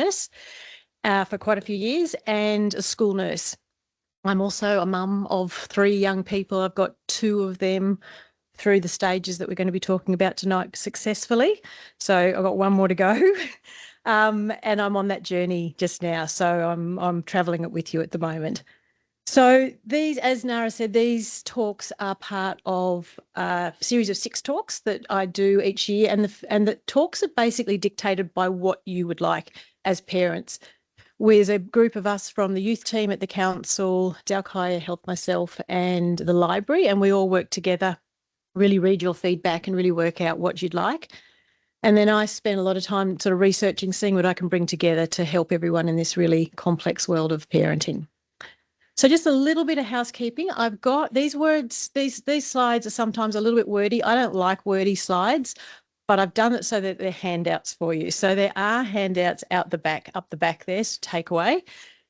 nurse for quite a few years and a school nurse. I'm also a mum of 3 young people. I've got 2 of them through the stages that we're going to be talking about tonight successfully. So I've got 1 more to go. And I'm on that journey just now. So I'm travelling it with you at the moment. So these, as Nara said, these talks are part of a series of 6 talks that I do each year. And the talks are basically dictated by what you would like as parents. There's a group of us from the youth team at the council, Dhelkaya, Help Myself, and the library, and we all work together, really read your feedback and really work out what you'd like. And then I spend a lot of time sort of researching, seeing what I can bring together to help everyone in this really complex world of parenting. So just a little bit of housekeeping. I've got these words, these slides are sometimes a little bit wordy. I don't like wordy slides, but I've done it so that they're handouts for you. So there are handouts up the back there to take away.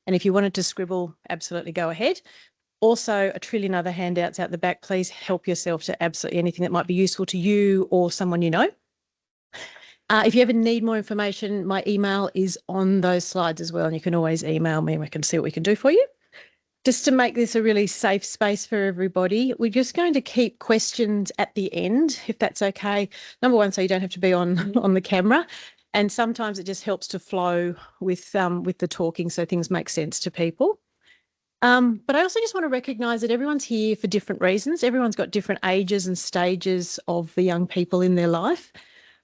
And if you wanted to scribble, absolutely go ahead. Also, a trillion other handouts out the back. Please help yourself to absolutely anything that might be useful to you or someone you know. If you ever need more information, my email is on those slides as well, and you can always email me and we can see what we can do for you. Just to make this a really safe space for everybody, we're just going to keep questions at the end, if that's okay. Number one, so you don't have to be on the camera. And sometimes it just helps to flow with the talking so things make sense to people. But I also just want to recognise that everyone's here for different reasons. Everyone's got different ages and stages of the young people in their life.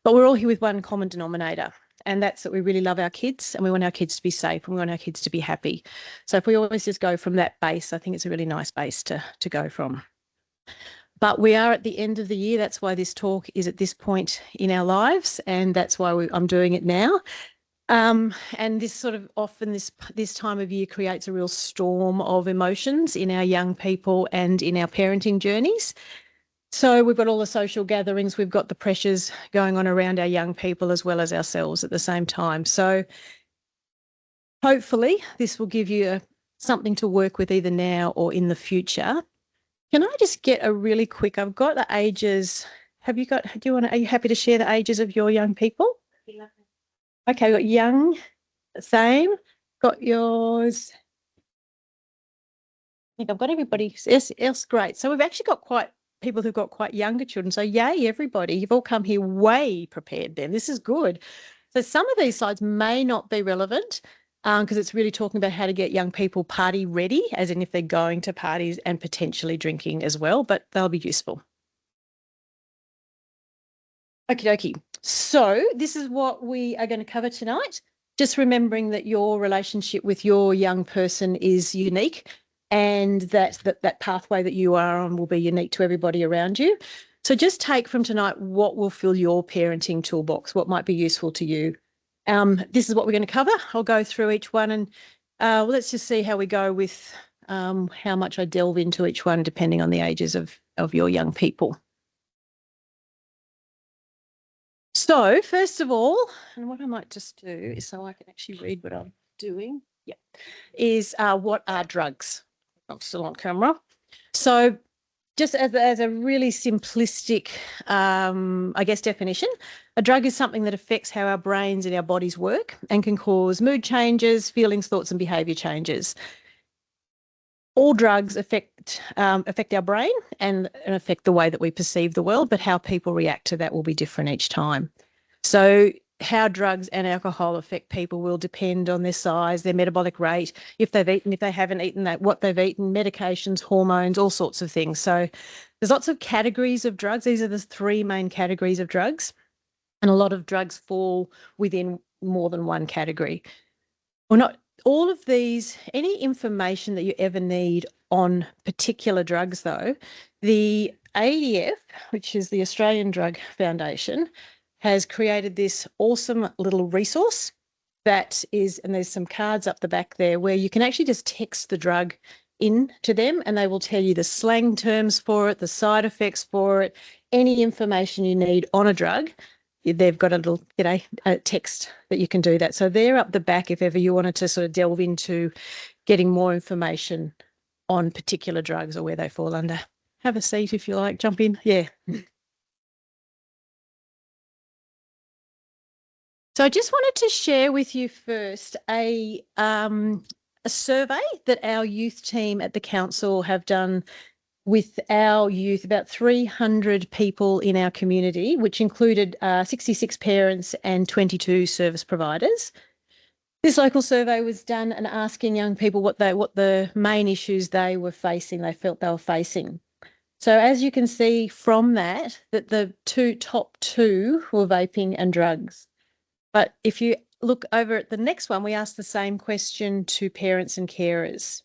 But we're all here with one common denominator, and that's that we really love our kids and we want our kids to be safe and we want our kids to be happy. So if we always just go from that base, I think it's a really nice base to go from. But we are at the end of the year. That's why this talk is at this point in our lives, and that's why I'm doing it now. And this sort of often this time of year creates a real storm of emotions in our young people and in our parenting journeys. So we've got all the social gatherings, we've got the pressures going on around our young people as well as ourselves at the same time. So hopefully this will give you something to work with either now or in the future. Can I just get a really quick, I've got the ages, are you happy to share the ages of your young people? 11. Okay, got young, same, got yours. I think I've got everybody else great. So we've actually got people who've got quite younger children. So yay, everybody. You've all come here way prepared then. This is good. So some of these slides may not be relevant because it's really talking about how to get young people party ready, as in if they're going to parties and potentially drinking as well, but they'll be useful. Okie dokie. So this is what we are going to cover tonight. Just remembering that your relationship with your young person is unique, and that pathway that you are on will be unique to everybody around you. So just take from tonight what will fill your parenting toolbox, what might be useful to you. This is what we're going to cover. I'll go through each one and let's just see how we go with how much I delve into each one depending on the ages of your young people. So first of all, and what I might just do is so I can actually read what I'm doing, is what are drugs? I'm still on camera. So just as a really simplistic, I guess, definition, a drug is something that affects how our brains and our bodies work and can cause mood changes, feelings, thoughts and behaviour changes. All drugs affect our brain and affect the way that we perceive the world, but how people react to that will be different each time. So how drugs and alcohol affect people will depend on their size, their metabolic rate, if they've eaten, if they haven't eaten, that what they've eaten, medications, hormones, all sorts of things. So there's lots of categories of drugs. These are the 3 main categories of drugs, and a lot of drugs fall within more than one category. Well, not all of these, any information that you ever need on particular drugs though, the ADF, which is the Australian Drug Foundation, has created this awesome little resource that is, and there's some cards up the back there where you can actually just text the drug in to them and they will tell you the slang terms for it, the side effects for it, any information you need on a drug. They've got a little, a text that you can do that. So they're up the back if ever you wanted to sort of delve into getting more information on particular drugs or where they fall under. Have a seat if you like, jump in. Yeah. So I just wanted to share with you first a survey that our youth team at the council have done with our youth, about 300 people in our community, which included 66 parents and 22 service providers. This local survey was done and asking young people what the main issues they felt they were facing. So as you can see from that the top two were vaping and drugs. But if you look over at the next one, we asked the same question to parents and carers.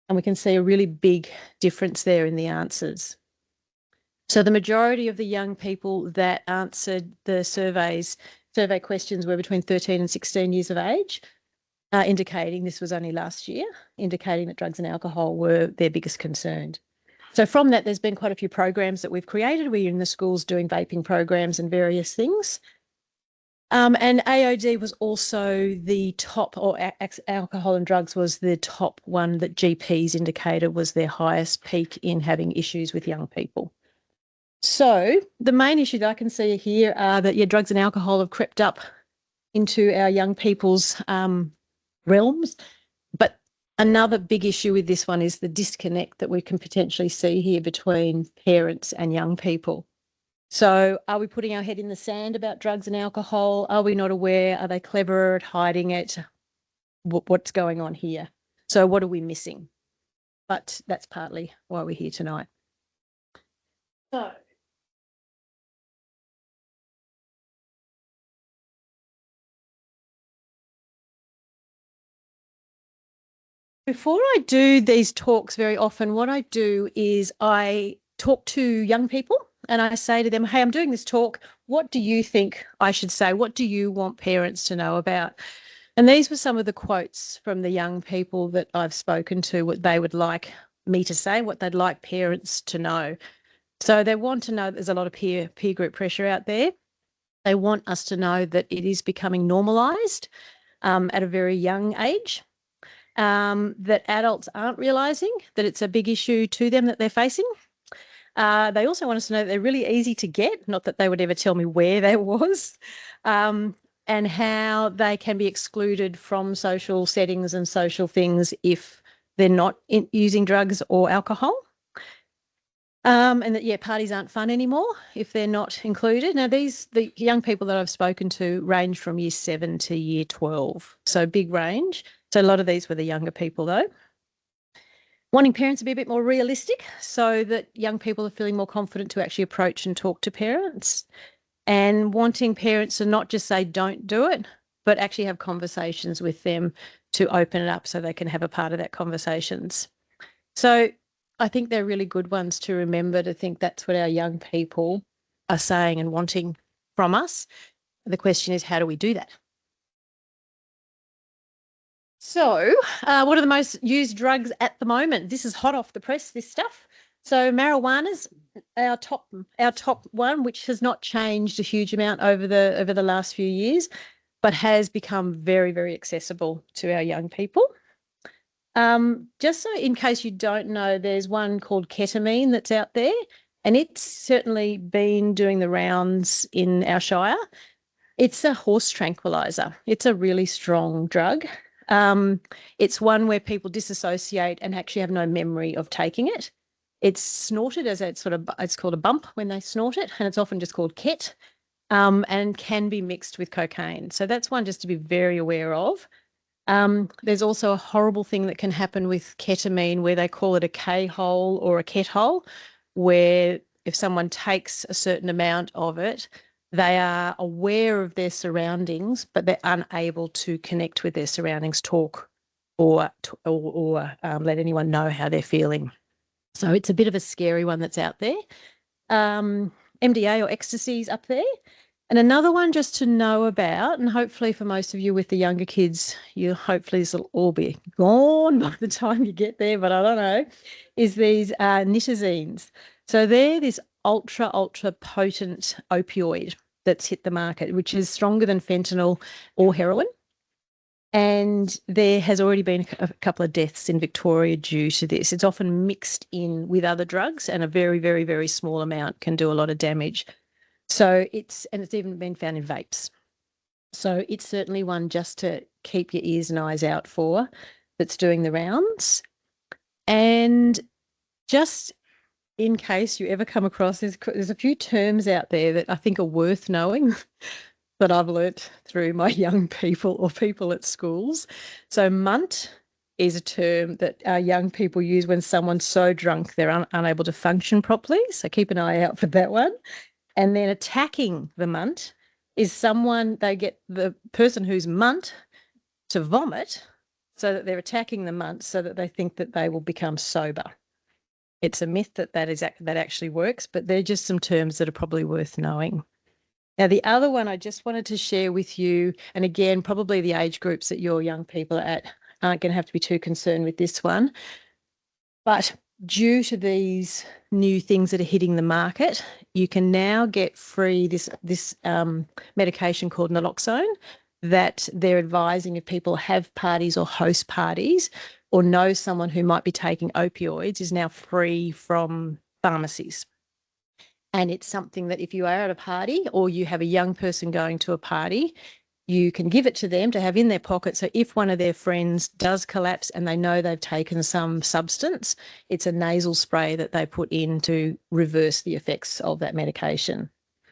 And we can see a really big difference there in the answers. So the majority of the young people that answered the survey questions were between 13 and 16 years of age, indicating this was only last year, indicating that drugs and alcohol were their biggest concern. So from that, there's been quite a few programs that we've created. We're in the schools doing vaping programs and various things. And AOD was also the top, or alcohol and drugs was the top one that GPs indicated was their highest peak in having issues with young people. So the main issue that I can see here are that drugs and alcohol have crept up into our young people's realms. But another big issue with this one is the disconnect that we can potentially see here between parents and young people. So are we putting our head in the sand about drugs and alcohol? Are we not aware? Are they clever at hiding it? What's going on here? So what are we missing? But that's partly why we're here tonight. So before I do these talks very often, what I do is I talk to young people and I say to them, hey, I'm doing this talk. What do you think I should say? What do you want parents to know about? And these were some of the quotes from the young people that I've spoken to, what they would like me to say, what they'd like parents to know. So they want to know there's a lot of peer group pressure out there. They want us to know that it is becoming normalised at a very young age, that adults aren't realising that it's a big issue to them that they're facing. They also want us to know that they're really easy to get, not that they would ever tell me where there was, and how they can be excluded from social settings and social things if they're not using drugs or alcohol. And that, parties aren't fun anymore if they're not included. Now, the young people that I've spoken to range from year 7 to year 12, so big range. So a lot of these were the younger people, though. Wanting parents to be a bit more realistic so that young people are feeling more confident to actually approach and talk to parents, and wanting parents to not just say don't do it, but actually have conversations with them to open it up so they can have a part of that conversations. So I think they're really good ones to remember, to think that's what our young people are saying and wanting from us. The question is, how do we do that? So what are the most used drugs at the moment? This is hot off the press, this stuff. So marijuana's our top one, which has not changed a huge amount over the last few years, but has become very, very accessible to our young people. Just so in case you don't know, there's one called ketamine that's out there, and it's certainly been doing the rounds in our Shire. It's a horse tranquilizer. It's a really strong drug. It's one where people disassociate and actually have no memory of taking it. It's snorted it's called a bump when they snort it, and it's often just called ket, and can be mixed with cocaine. So that's one just to be very aware of. There's also a horrible thing that can happen with ketamine where they call it a K-hole or a ket hole, where if someone takes a certain amount of it, they are aware of their surroundings, but they're unable to connect with their surroundings, talk, or let anyone know how they're feeling. So it's a bit of a scary one that's out there. MDA or ecstasy's up there. And another one just to know about, and hopefully for most of you with the younger kids, hopefully this will all be gone by the time you get there, but I don't know, is these nitazines. So they're this ultra potent opioid that's hit the market, which is stronger than fentanyl or heroin. And there has already been a couple of deaths in Victoria due to this. It's often mixed in with other drugs, and a very, very, very small amount can do a lot of damage. So it's even been found in vapes. So it's certainly one just to keep your ears and eyes out for that's doing the rounds. And just in case you ever come across, there's a few terms out there that I think are worth knowing that I've learnt through my young people or people at schools. So munt is a term that our young people use when someone's so drunk they're unable to function properly. So keep an eye out for that one. And then attacking the munt is they get the person who's munt to vomit so that they're attacking the munt so that they think that they will become sober. It's a myth that actually works, but they're just some terms that are probably worth knowing. Now, the other one I just wanted to share with you, and again, probably the age groups that your young people are at aren't going to have to be too concerned with this one, but due to these new things that are hitting the market, you can now get free this medication called naloxone that they're advising if people have parties or host parties or know someone who might be taking opioids is now free from pharmacies. And it's something that if you are at a party or you have a young person going to a party, you can give it to them to have in their pocket. So if one of their friends does collapse and they know they've taken some substance, it's a nasal spray that they put in to reverse the effects of that medication.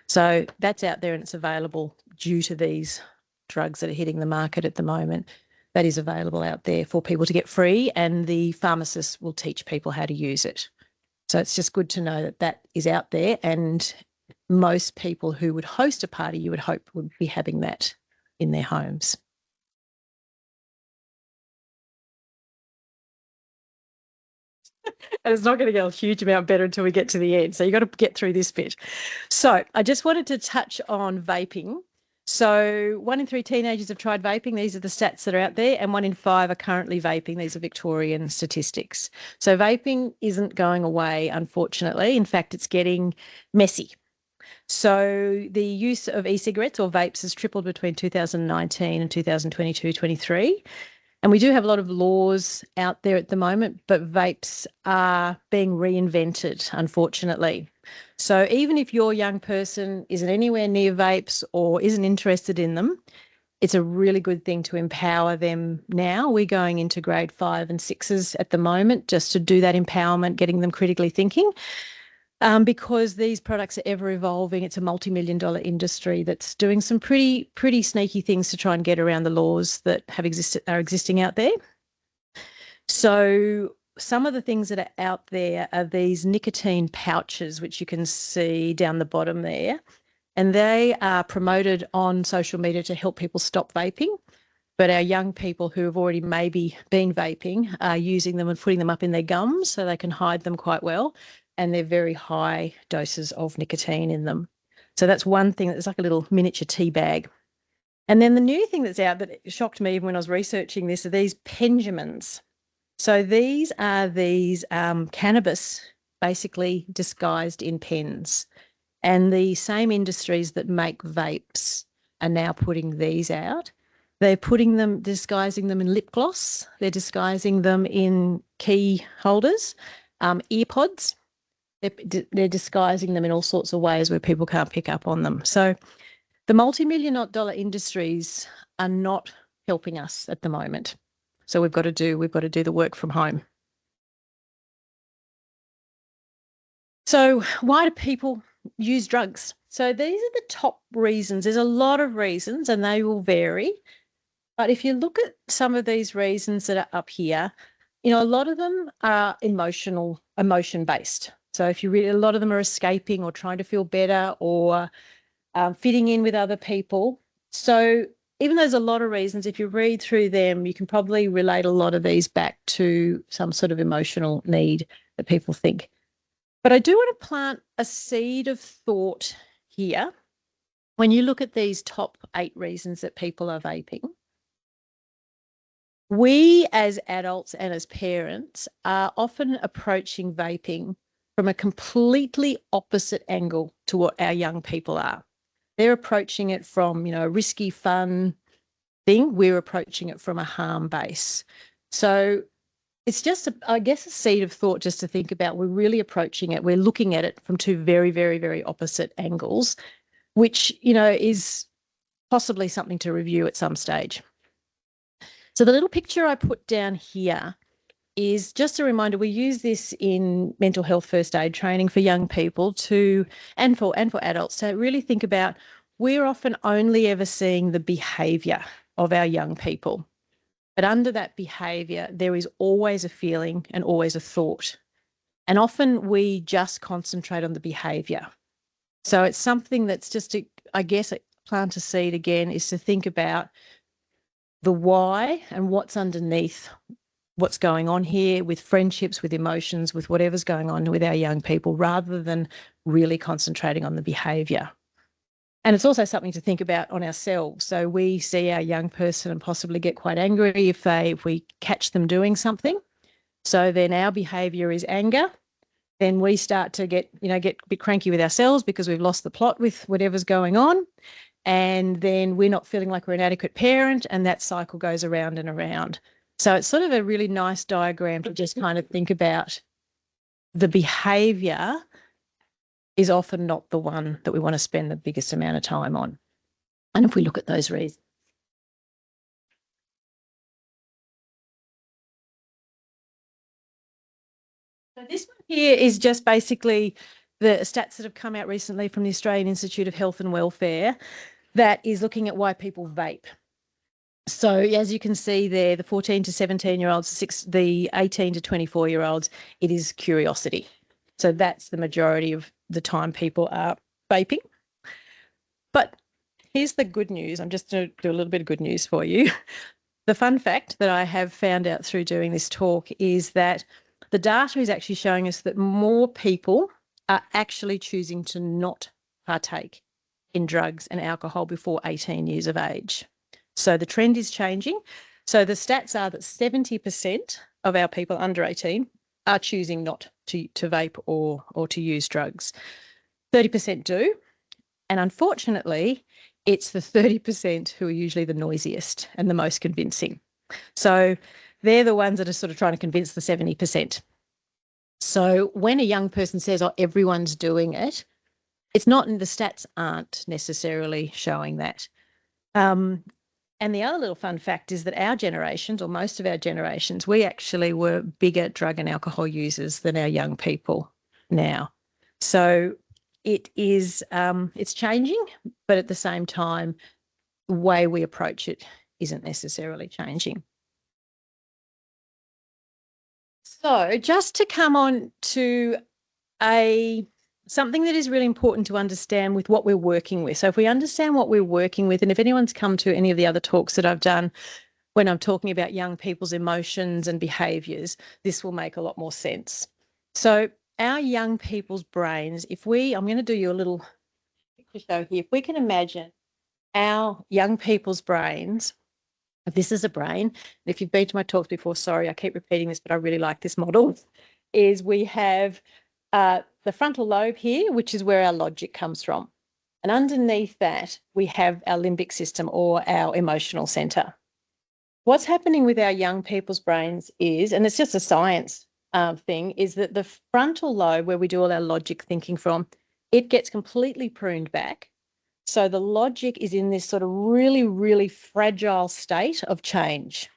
So that's out there and it's available due to these drugs that are hitting the market at the moment. That is available out there for people to get free, and the pharmacists will teach people how to use it. So it's just good to know that that is out there, and most people who would host a party, you would hope, would be having that in their homes. And it's not going to get a huge amount better until we get to the end. So you've got to get through this bit. So I just wanted to touch on vaping. So 1 in 3 teenagers have tried vaping. These are the stats that are out there, and 1 in 5 are currently vaping. These are Victorian statistics. So vaping isn't going away, unfortunately. In fact, it's getting messy. So the use of e-cigarettes or vapes has tripled between 2019 and 2022-23. And we do have a lot of laws out there at the moment, but vapes are being reinvented, unfortunately. So even if your young person isn't anywhere near vapes or isn't interested in them, it's a really good thing to empower them now. We're going into grade 5 and 6s at the moment just to do that empowerment, getting them critically thinking. Because these products are ever evolving. It's a multi-million-dollar industry that's doing some pretty sneaky things to try and get around the laws that are existing out there. So some of the things that are out there are these nicotine pouches, which you can see down the bottom there, and they are promoted on social media to help people stop vaping. But our young people who have already maybe been vaping are using them and putting them up in their gums so they can hide them quite well. And they're very high doses of nicotine in them. So that's one thing that's like a little miniature tea bag. And then the new thing that's out that shocked me even when I was researching this are these Penjamins. So these are these cannabis basically disguised in pens. And the same industries that make vapes are now putting these out. They're disguising them in lip gloss. They're disguising them in key holders, earpods. They're disguising them in all sorts of ways where people can't pick up on them. So the multi-million-dollar industries are not helping us at the moment. So we've got to do the work from home. So why do people use drugs? So these are the top reasons. There's a lot of reasons and they will vary. But if you look at some of these reasons that are up here, a lot of them are emotion-based. So if you read, a lot of them are escaping or trying to feel better or fitting in with other people. So even though there's a lot of reasons, if you read through them, you can probably relate a lot of these back to some sort of emotional need that people think. But I do want to plant a seed of thought here. When you look at these top 8 reasons that people are vaping, we as adults and as parents are often approaching vaping from a completely opposite angle to what our young people are. They're approaching it from, a risky, fun thing. We're approaching it from a harm base. So it's just, I guess, a seed of thought just to think about. We're really approaching it. We're looking at it from 2 very, very, very opposite angles, which, is possibly something to review at some stage. So the little picture I put down here is just a reminder. We use this in mental health first aid training for young people and for adults to really think about, we're often only ever seeing the behaviour of our young people. But under that behaviour, there is always a feeling and always a thought. And often we just concentrate on the behaviour. So it's something that's just, plant a seed again, is to think about the why and what's underneath what's going on here with friendships, with emotions, with whatever's going on with our young people, rather than really concentrating on the behaviour. And it's also something to think about on ourselves. So we see our young person and possibly get quite angry if we catch them doing something. So then our behaviour is anger. Then we start to get a bit cranky with ourselves because we've lost the plot with whatever's going on. And then we're not feeling like we're an adequate parent, and that cycle goes around and around. So it's sort of a really nice diagram to just kind of think about the behaviour is often not the one that we want to spend the biggest amount of time on. And if we look at those reasons. So this one here is just basically the stats that have come out recently from the Australian Institute of Health and Welfare that is looking at why people vape. So as you can see there, the 14 to 17-year-olds, the 18 to 24-year-olds, it is curiosity. So that's the majority of the time people are vaping. But here's the good news. I'm just going to do a little bit of good news for you. The fun fact that I have found out through doing this talk is that the data is actually showing us that more people are actually choosing to not partake in drugs and alcohol before 18 years of age. So the trend is changing. So the stats are that 70% of our people under 18 are choosing not to vape or to use drugs. 30% do. And unfortunately, it's the 30% who are usually the noisiest and the most convincing. So they're the ones that are sort of trying to convince the 70%. So when a young person says, oh, everyone's doing it, it's not, and the stats aren't necessarily showing that. And the other little fun fact is that our generations, or most of our generations, we actually were bigger drug and alcohol users than our young people now. So it is, it's changing, but at the same time, the way we approach it isn't necessarily changing. So just to come on to something that is really important to understand with what we're working with. So if we understand what we're working with, and if anyone's come to any of the other talks that I've done when I'm talking about young people's emotions and behaviours, this will make a lot more sense. So our young people's brains, I'm going to do you a little picture show here. If we can imagine our young people's brains, this is a brain. If you've been to my talks before, sorry, I keep repeating this, but I really like this model, is we have the frontal lobe here, which is where our logic comes from. And underneath that, we have our limbic system, or our emotional centre. What's happening with our young people's brains is, and it's just a science thing, is that the frontal lobe, where we do all our logic thinking from, it gets completely pruned back. So the logic is in this sort of really, really fragile state of change.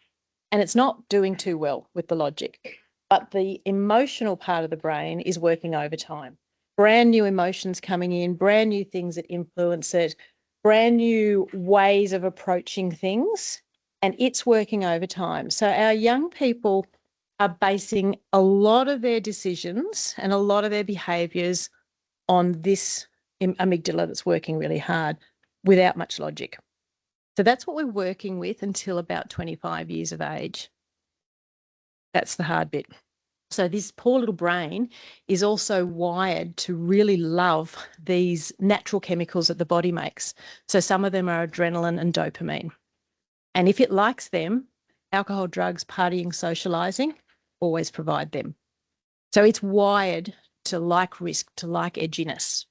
And it's not doing too well with the logic. But the emotional part of the brain is working overtime. Brand new emotions coming in, brand new things that influence it, brand new ways of approaching things, and it's working overtime. So our young people are basing a lot of their decisions and a lot of their behaviours on this amygdala that's working really hard without much logic. So that's what we're working with until about 25 years of age. That's the hard bit. So this poor little brain is also wired to really love these natural chemicals that the body makes. So some of them are adrenaline and dopamine. And if it likes them, alcohol, drugs, partying, socialising always provide them. So it's wired to like risk, to like edginess.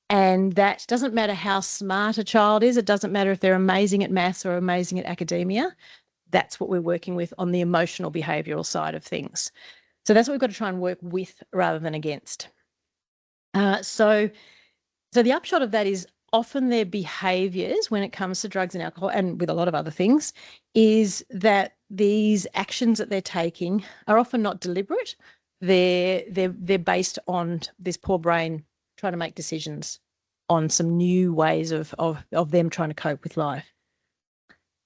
And that doesn't matter how smart a child is. It doesn't matter if they're amazing at maths or amazing at academia. That's what we're working with on the emotional behavioural side of things. So that's what we've got to try and work with rather than against. So the upshot of that is often their behaviours when it comes to drugs and alcohol, and with a lot of other things, is that these actions that they're taking are often not deliberate. They're based on this poor brain trying to make decisions on some new ways of them trying to cope with life.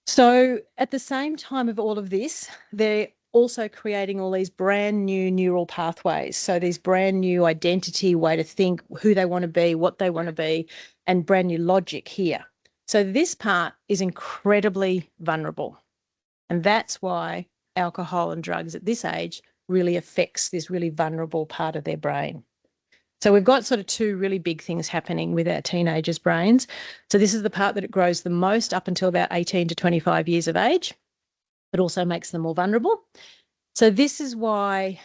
So at the same time of all of this, they're also creating all these brand new neural pathways. So these brand new identity, way to think, who they want to be, what they want to be, and brand new logic here. So this part is incredibly vulnerable. And that's why alcohol and drugs at this age really affects this really vulnerable part of their brain. So we've got sort of two really big things happening with our teenagers' brains. So this is the part that it grows the most up until about 18 to 25 years of age. It also makes them more vulnerable. So this is why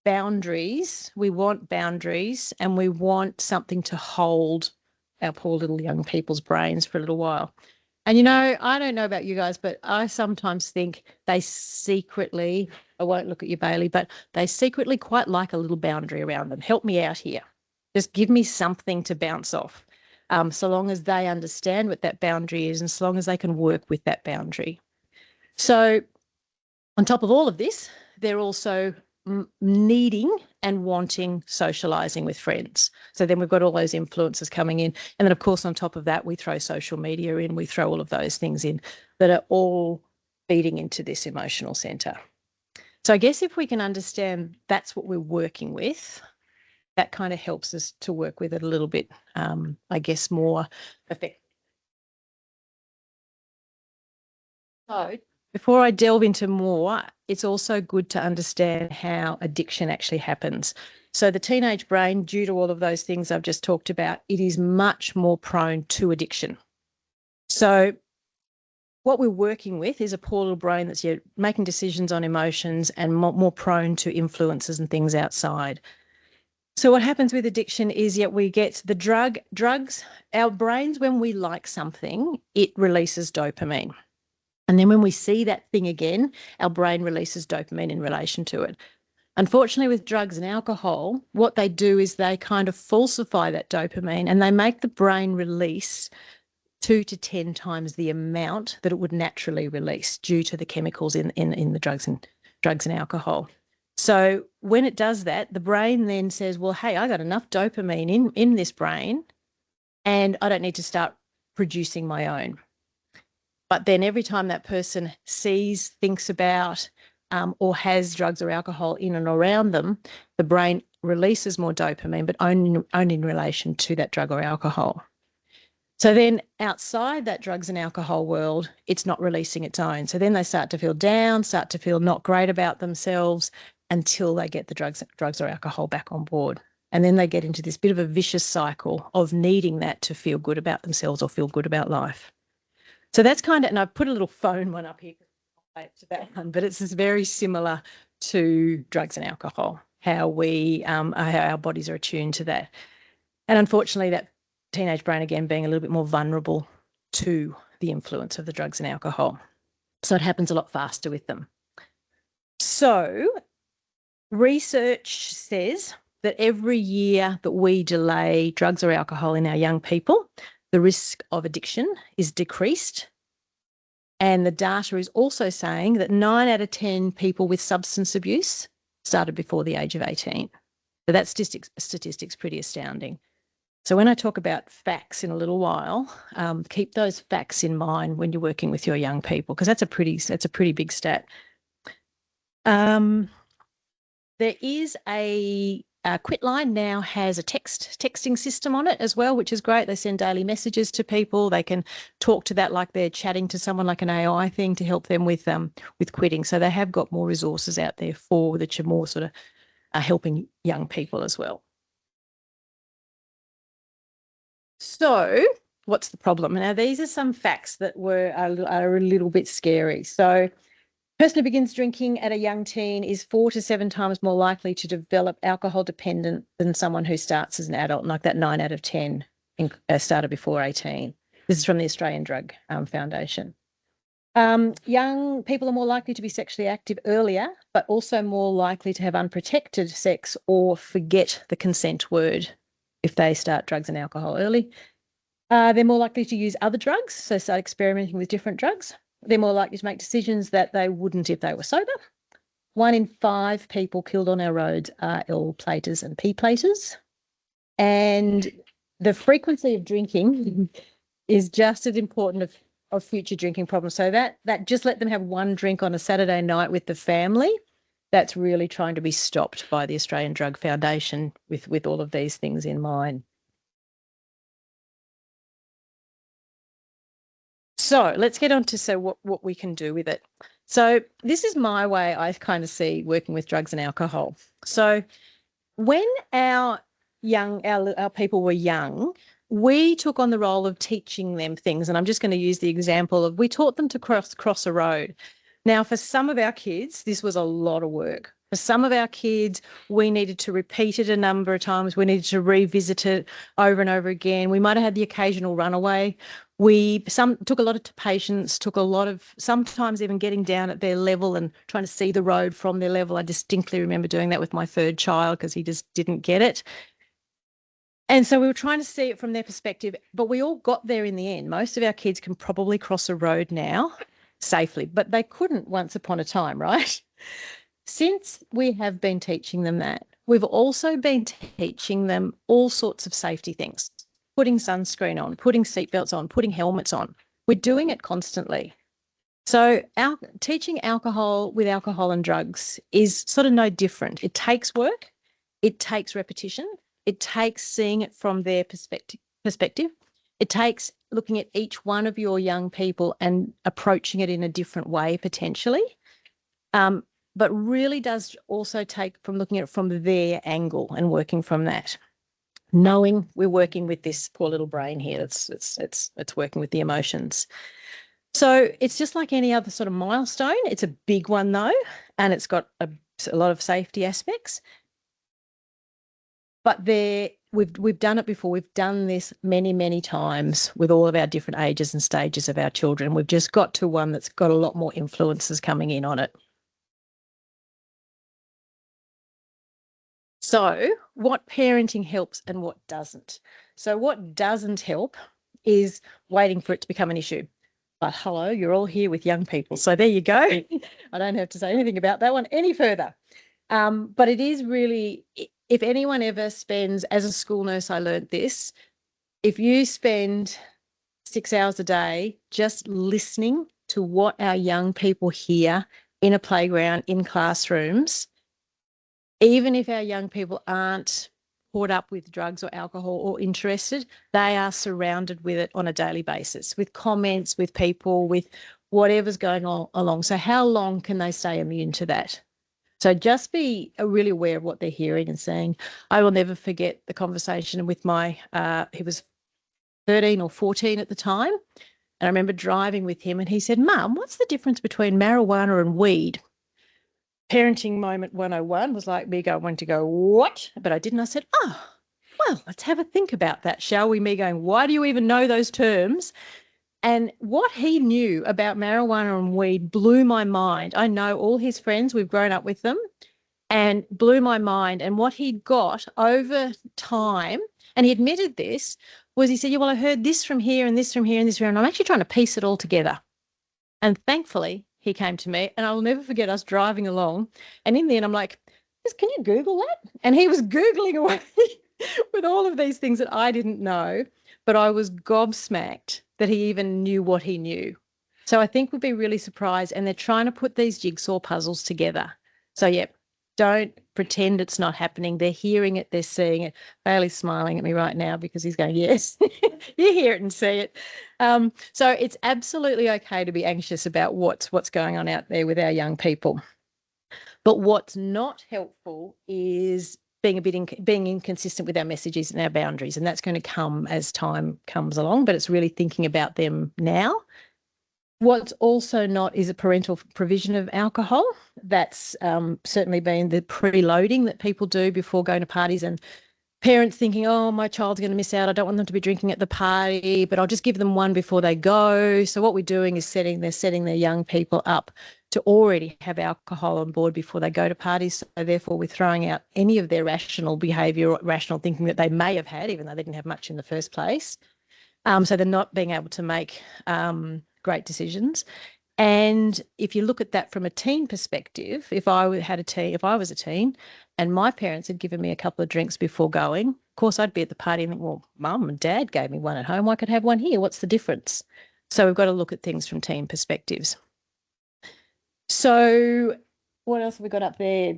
we want boundaries, and we want something to hold our poor little young people's brains for a little while. And, you know, I don't know about you guys, but I sometimes think they secretly, I won't look at you, Bailey, but they secretly quite like a little boundary around them. Help me out here. Just give me something to bounce off, so long as they understand what that boundary is and so long as they can work with that boundary. So on top of all of this, they're also needing and wanting socializing with friends. So then we've got all those influences coming in. And then, of course, on top of that, we throw social media in, we throw all of those things in that are all feeding into this emotional center. So I guess if we can understand that's what we're working with, that kind of helps us to work with it a little bit, I guess, more effectively. So before I delve into more, it's also good to understand how addiction actually happens. So the teenage brain, due to all of those things I've just talked about, it is much more prone to addiction. So what we're working with is a poor little brain that's making decisions on emotions and more prone to influences and things outside. So what happens with addiction is we get the drugs, our brains, when we like something, it releases dopamine. And then when we see that thing again, our brain releases dopamine in relation to it. Unfortunately, with drugs and alcohol, what they do is they kind of falsify that dopamine and they make the brain release 2 to 10 times the amount that it would naturally release due to the chemicals in the drugs and alcohol. So when it does that, the brain then says, well, hey, I got enough dopamine in this brain and I don't need to start producing my own. But then every time that person sees, thinks about, or has drugs or alcohol in and around them, the brain releases more dopamine, but only in relation to that drug or alcohol. So then outside that drugs and alcohol world, it's not releasing its own. So then they start to feel down, start to feel not great about themselves until they get the drugs or alcohol back on board. And then they get into this bit of a vicious cycle of needing that to feel good about themselves or feel good about life. So that's kind of, and I've put a little phone one up here to that one, but it's just very similar to drugs and alcohol, how our bodies are attuned to that. And unfortunately, that teenage brain, again, being a little bit more vulnerable to the influence of the drugs and alcohol. So it happens a lot faster with them. So research says that every year that we delay drugs or alcohol in our young people, the risk of addiction is decreased. And the data is also saying that 9 out of 10 people with substance abuse started before the age of 18. So that statistic's pretty astounding. So when I talk about facts in a little while, keep those facts in mind when you're working with your young people, because that's a pretty big stat. There is a Quitline now has a texting system on it as well, which is great. They send daily messages to people. They can talk to that like they're chatting to someone, like an AI thing, to help them with quitting. So they have got more resources out there for that are more sort of helping young people as well. So what's the problem? Now, these are some facts that are a little bit scary. So person who begins drinking at a young teen is 4 to 7 times more likely to develop alcohol dependence than someone who starts as an adult, like that 9 out of 10 started before 18. This is from the Australian Drug Foundation. Young people are more likely to be sexually active earlier, but also more likely to have unprotected sex or forget the consent word if they start drugs and alcohol early. They're more likely to use other drugs, so start experimenting with different drugs. They're more likely to make decisions that they wouldn't if they were sober. 1 in 5 people killed on our roads are L platers and P platers. And the frequency of drinking is just as important of future drinking problems. So that just let them have one drink on a Saturday night with the family. That's really trying to be stopped by the Australian Drug Foundation with all of these things in mind. So let's get on to what we can do with it. So this is my way I kind of see working with drugs and alcohol. So when our people were young, we took on the role of teaching them things. And I'm just going to use the example of we taught them to cross a road. Now, for some of our kids, this was a lot of work. For some of our kids, we needed to repeat it a number of times. We needed to revisit it over and over again. We might have had the occasional runaway. We took a lot of patience, took a lot of sometimes even getting down at their level and trying to see the road from their level. I distinctly remember doing that with my third child because he just didn't get it. And so we were trying to see it from their perspective, but we all got there in the end. Most of our kids can probably cross a road now safely, but they couldn't once upon a time, right? Since we have been teaching them that, we've also been teaching them all sorts of safety things, putting sunscreen on, putting seatbelts on, putting helmets on. We're doing it constantly. So teaching alcohol with alcohol and drugs is sort of no different. It takes work. It takes repetition. It takes seeing it from their perspective. It takes looking at each one of your young people and approaching it in a different way potentially. But really does also take from looking at it from their angle and working from that. Knowing we're working with this poor little brain here, it's working with the emotions. So it's just like any other sort of milestone. It's a big one though, and it's got a lot of safety aspects. But we've done it before. We've done this many, many times with all of our different ages and stages of our children. We've just got to one that's got a lot more influences coming in on it. So what parenting helps and what doesn't? So what doesn't help is waiting for it to become an issue. But hello, you're all here with young people. So there you go. I don't have to say anything about that one any further. But it is really, if anyone ever spends, as a school nurse, I learned this, if you spend 6 hours a day just listening to what our young people hear in a playground, in classrooms, even if our young people aren't caught up with drugs or alcohol or interested, they are surrounded with it on a daily basis, with comments, with people, with whatever's going on along. So how long can they stay immune to that? So just be really aware of what they're hearing and saying. I will never forget the conversation with he was 13 or 14 at the time. And I remember driving with him and he said, Mum, what's the difference between marijuana and weed? Parenting moment 101 was like me wanting to go, what? But I didn't. I said, oh, well, let's have a think about that, shall we? Me going, why do you even know those terms? And what he knew about marijuana and weed blew my mind. I know all his friends, we've grown up with them, and blew my mind. And what he got over time, and he admitted this, was he said, yeah, well, I heard this from here and this from here and this from here, and I'm actually trying to piece it all together. And thankfully, he came to me, and I'll never forget us driving along. And in the end, I'm like, can you Google that? And he was Googling away with all of these things that I didn't know, but I was gobsmacked that he even knew what he knew. So I think we'd be really surprised. And they're trying to put these jigsaw puzzles together. So, yep, don't pretend it's not happening. They're hearing it. They're seeing it. Bailey's smiling at me right now because he's going, yes, you hear it and see it. So it's absolutely okay to be anxious about what's going on out there with our young people. But what's not helpful is being inconsistent with our messages and our boundaries, and that's going to come as time comes along, but it's really thinking about them now. What's also not is a parental provision of alcohol. That's certainly been the preloading that people do before going to parties, and parents thinking, oh, my child's going to miss out. I don't want them to be drinking at the party, but I'll just give them one before they go. So what we're doing is setting their young people up to already have alcohol on board before they go to parties. So therefore, we're throwing out any of their rational behaviour or rational thinking that they may have had, even though they didn't have much in the first place. So they're not being able to make great decisions. And if you look at that from a teen perspective, if I was a teen and my parents had given me a couple of drinks before going, of course I'd be at the party and think, well, mum and dad gave me one at home. I could have one here. What's the difference? So we've got to look at things from teen perspectives. So what else have we got up there?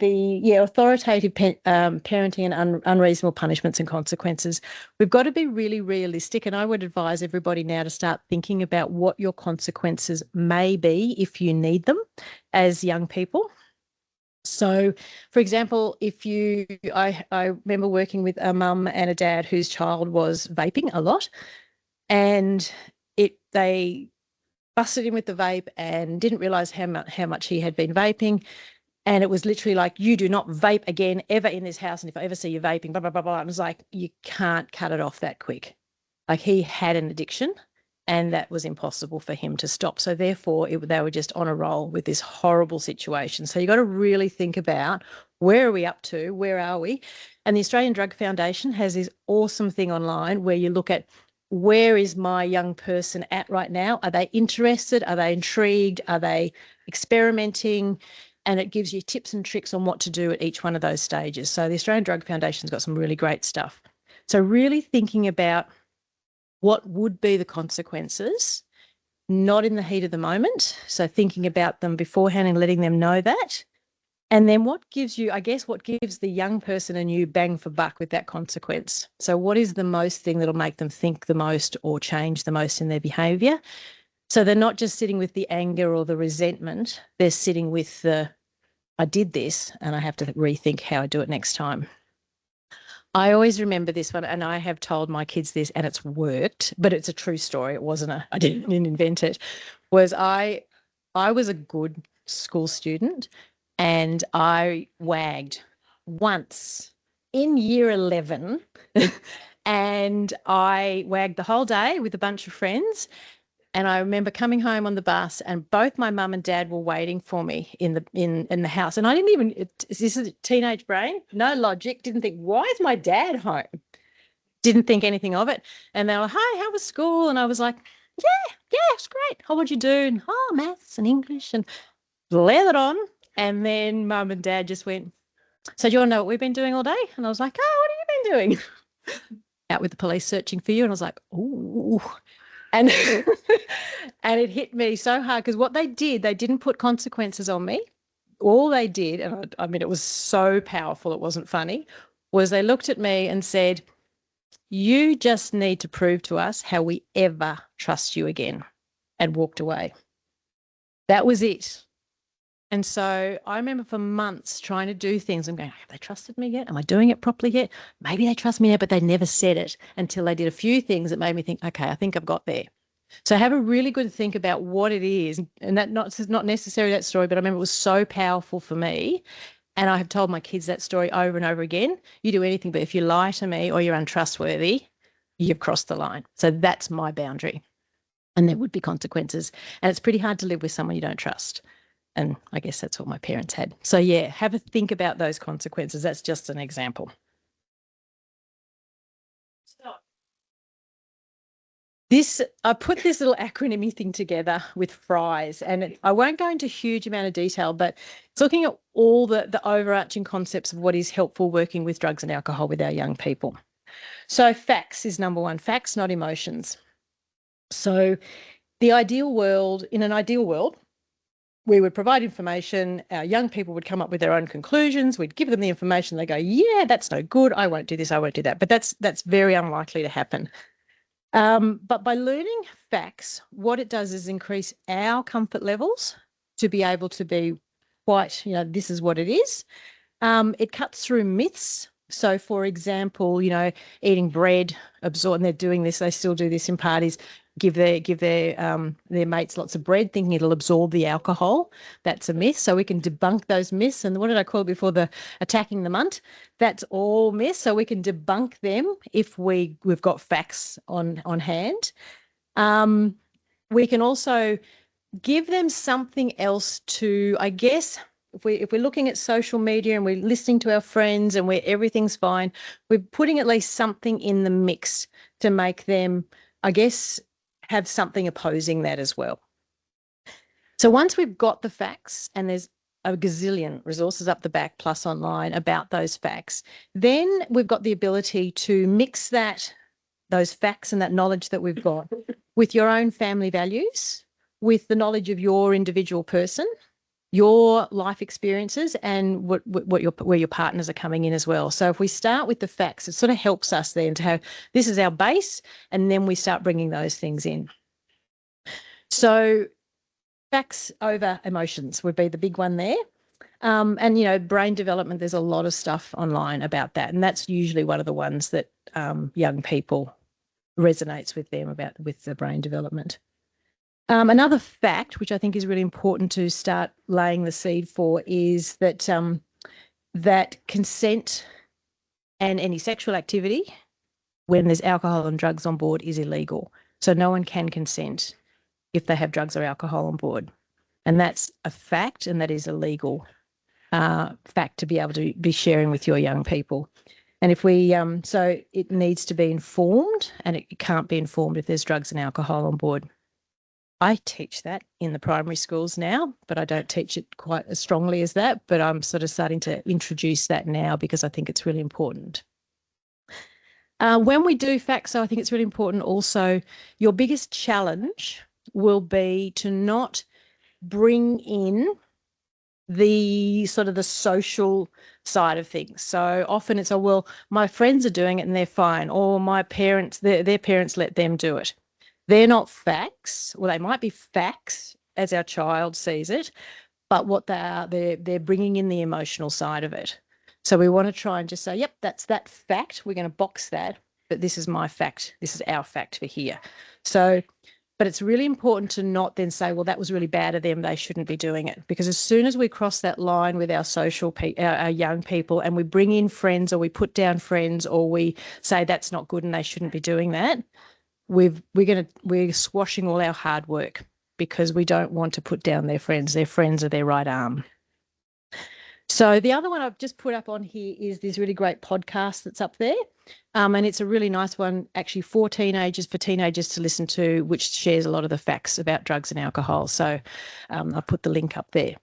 Authoritative parenting and unreasonable punishments and consequences. We've got to be really realistic, and I would advise everybody now to start thinking about what your consequences may be if you need them as young people. So, for example, I remember working with a mum and a dad whose child was vaping a lot, and they busted him with the vape and didn't realise how much he had been vaping. And it was literally like, you do not vape again ever in this house. And if I ever see you vaping, blah, blah, blah, blah. And it was like, you can't cut it off that quick. Like, he had an addiction and that was impossible for him to stop. So therefore, they were just on a roll with this horrible situation. So you got to really think about, where are we up to? Where are we? And the Australian Drug Foundation has this awesome thing online where you look at, where is my young person at right now? Are they interested? Are they intrigued? Are they experimenting? And it gives you tips and tricks on what to do at each one of those stages. So the Australian Drug Foundation's got some really great stuff. So really thinking about what would be the consequences, not in the heat of the moment. So thinking about them beforehand and letting them know that. And then what gives the young person a new bang for buck with that consequence? So what is the most thing that'll make them think the most or change the most in their behaviour? So they're not just sitting with the anger or the resentment, they're sitting with I did this and I have to rethink how I do it next time. I always remember this one, and I have told my kids this and it's worked, but it's a true story. It wasn't I didn't invent it. I was a good school student and I wagged once in year 11 and I wagged the whole day with a bunch of friends. And I remember coming home on the bus and both my mum and dad were waiting for me in the house. And I didn't even, this is a teenage brain, no logic, didn't think, why is my dad home? Didn't think anything of it. And they were like, hi, how was school? And I was like, yeah, it's great. Oh, what'd you do? And, maths and English, and lathered on. And then mum and dad just went, so do you want to know what we've been doing all day? And I was like, oh, what have you been doing? Out with the police searching for you. And I was like, ooh. And and it hit me so hard because what they did, they didn't put consequences on me. All they did, and I mean, it was so powerful, it wasn't funny, was they looked at me and said, you just need to prove to us how we ever trust you again, and walked away. That was it. And so I remember for months trying to do things and going, have they trusted me yet? Am I doing it properly yet? Maybe they trust me now, but they never said it until they did a few things that made me think, okay, I think I've got there. So have a really good think about what it is. And that is not necessarily that story, but I remember it was so powerful for me. And I have told my kids that story over and over again. You do anything, but if you lie to me or you're untrustworthy, you've crossed the line. So that's my boundary. And there would be consequences. And it's pretty hard to live with someone you don't trust. And I guess that's what my parents had. So, yeah, have a think about those consequences. That's just an example. I put this little acronymy thing together with FRIES, and I won't go into a huge amount of detail, but it's looking at all the overarching concepts of what is helpful working with drugs and alcohol with our young people. So facts is number one, facts, not emotions. So in an ideal world, we would provide information, our young people would come up with their own conclusions, we'd give them the information, they go, yeah, that's no good, I won't do this, I won't do that. But that's very unlikely to happen. But by learning facts, what it does is increase our comfort levels to be able to be quite, this is what it is. It cuts through myths. So, for example, eating bread, and they're doing this, they still do this in parties, give their mates lots of bread thinking it'll absorb the alcohol. That's a myth. So we can debunk those myths. And what did I call it before, the attacking the munt? That's all myths. So we can debunk them if we've got facts on hand. We can also give them something else to, I guess, if we're looking at social media and we're listening to our friends and where everything's fine, we're putting at least something in the mix to make them I guess, have something opposing that as well. So once we've got the facts, and there's a gazillion resources up the back plus online about those facts, then we've got the ability to mix those facts and that knowledge that we've got with your own family values, with the knowledge of your individual person, your life experiences, and where your partners are coming in as well. So if we start with the facts, it sort of helps us then to have, this is our base, and then we start bringing those things in. So facts over emotions would be the big one there. And, you know, brain development, there's a lot of stuff online about that. And that's usually one of the ones that young people resonates with them about, with the brain development. Another fact, which I think is really important to start laying the seed for, is that that consent and any sexual activity when there's alcohol and drugs on board is illegal. So no one can consent if they have drugs or alcohol on board. And that's a fact, and that is a legal fact to be able to be sharing with your young people. And if we, so it needs to be informed, and it can't be informed if there's drugs and alcohol on board. I teach that in the primary schools now, but I don't teach it quite as strongly as that. But I'm sort of starting to introduce that now because I think it's really important. When we do facts, so I think it's really important also, your biggest challenge will be to not bring in the sort of the social side of things. So often it's, oh, well, my friends are doing it and they're fine, or my parents, their parents let them do it. They're not facts. Well, they might be facts as our child sees it, but what they are, they're bringing in the emotional side of it. So we want to try and just say, yep, that's that fact. We're going to box that, but this is my fact. This is our fact for here. So, but it's really important to not then say, well, that was really bad of them, they shouldn't be doing it. Because as soon as we cross that line with our our young people, and we bring in friends, or we put down friends, or we say that's not good and they shouldn't be doing that, we're squashing all our hard work, because we don't want to put down their friends. Their friends are their right arm. So the other one I've just put up on here is this really great podcast that's up there. And it's a really nice one, actually, for teenagers to listen to, which shares a lot of the facts about drugs and alcohol. So I'll put the link up there.